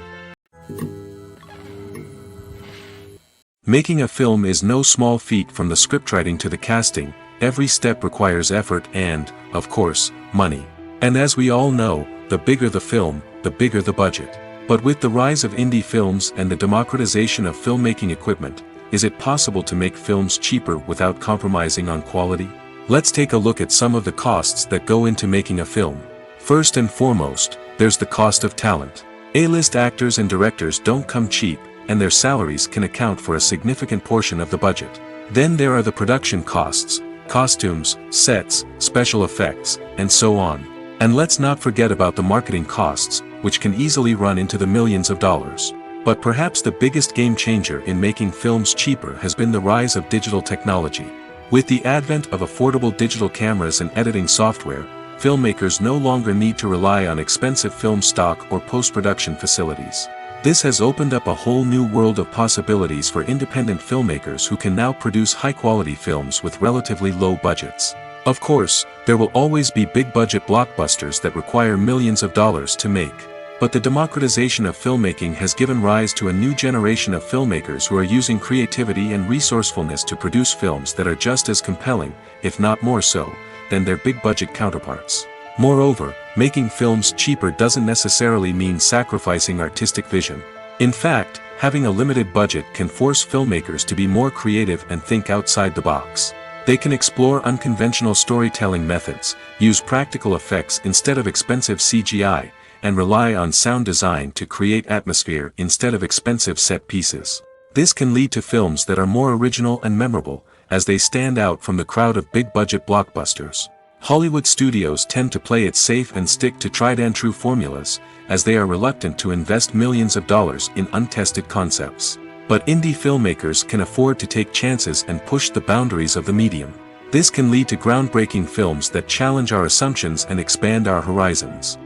Speaker 1: Making a film is no small feat. From the scriptwriting to the casting, every step requires effort and, of course, money. And as we all know, the bigger the film, the bigger the budget. But with the rise of indie films and the democratization of filmmaking equipment, is it possible to make films cheaper without compromising on quality? Let's take a look at some of the costs that go into making a film. First and foremost, there's the cost of talent. A-list actors and directors don't come cheap, and their salaries can account for a significant portion of the budget. Then there are the production costs, costumes, sets, special effects, and so on. And let's not forget about the marketing costs, which can easily run into the millions of dollars. But perhaps the biggest game changer in making films cheaper has been the rise of digital technology. With the advent of affordable digital cameras and editing software, filmmakers no longer need to rely on expensive film stock or post-production facilities. This has opened up a whole new world of possibilities for independent filmmakers who can now produce high-quality films with relatively low budgets. Of course, there will always be big-budget blockbusters that require millions of dollars to make. But the democratization of filmmaking has given rise to a new generation of filmmakers who are using creativity and resourcefulness to produce films that are just as compelling, if not more so, than their big-budget counterparts. Moreover, making films cheaper doesn't necessarily mean sacrificing artistic vision. In fact, having a limited budget can force filmmakers to be more creative and think outside the box. They can explore unconventional storytelling methods, use practical effects instead of expensive CGI, and rely on sound design to create atmosphere instead of expensive set pieces. This can lead to films that are more original and memorable, as they stand out from the crowd of big-budget blockbusters. Hollywood studios tend to play it safe and stick to tried-and-true formulas, as they are reluctant to invest millions of dollars in untested concepts. But indie filmmakers can afford to take chances and push the boundaries of the medium. This can lead to groundbreaking films that challenge our assumptions and expand our horizons.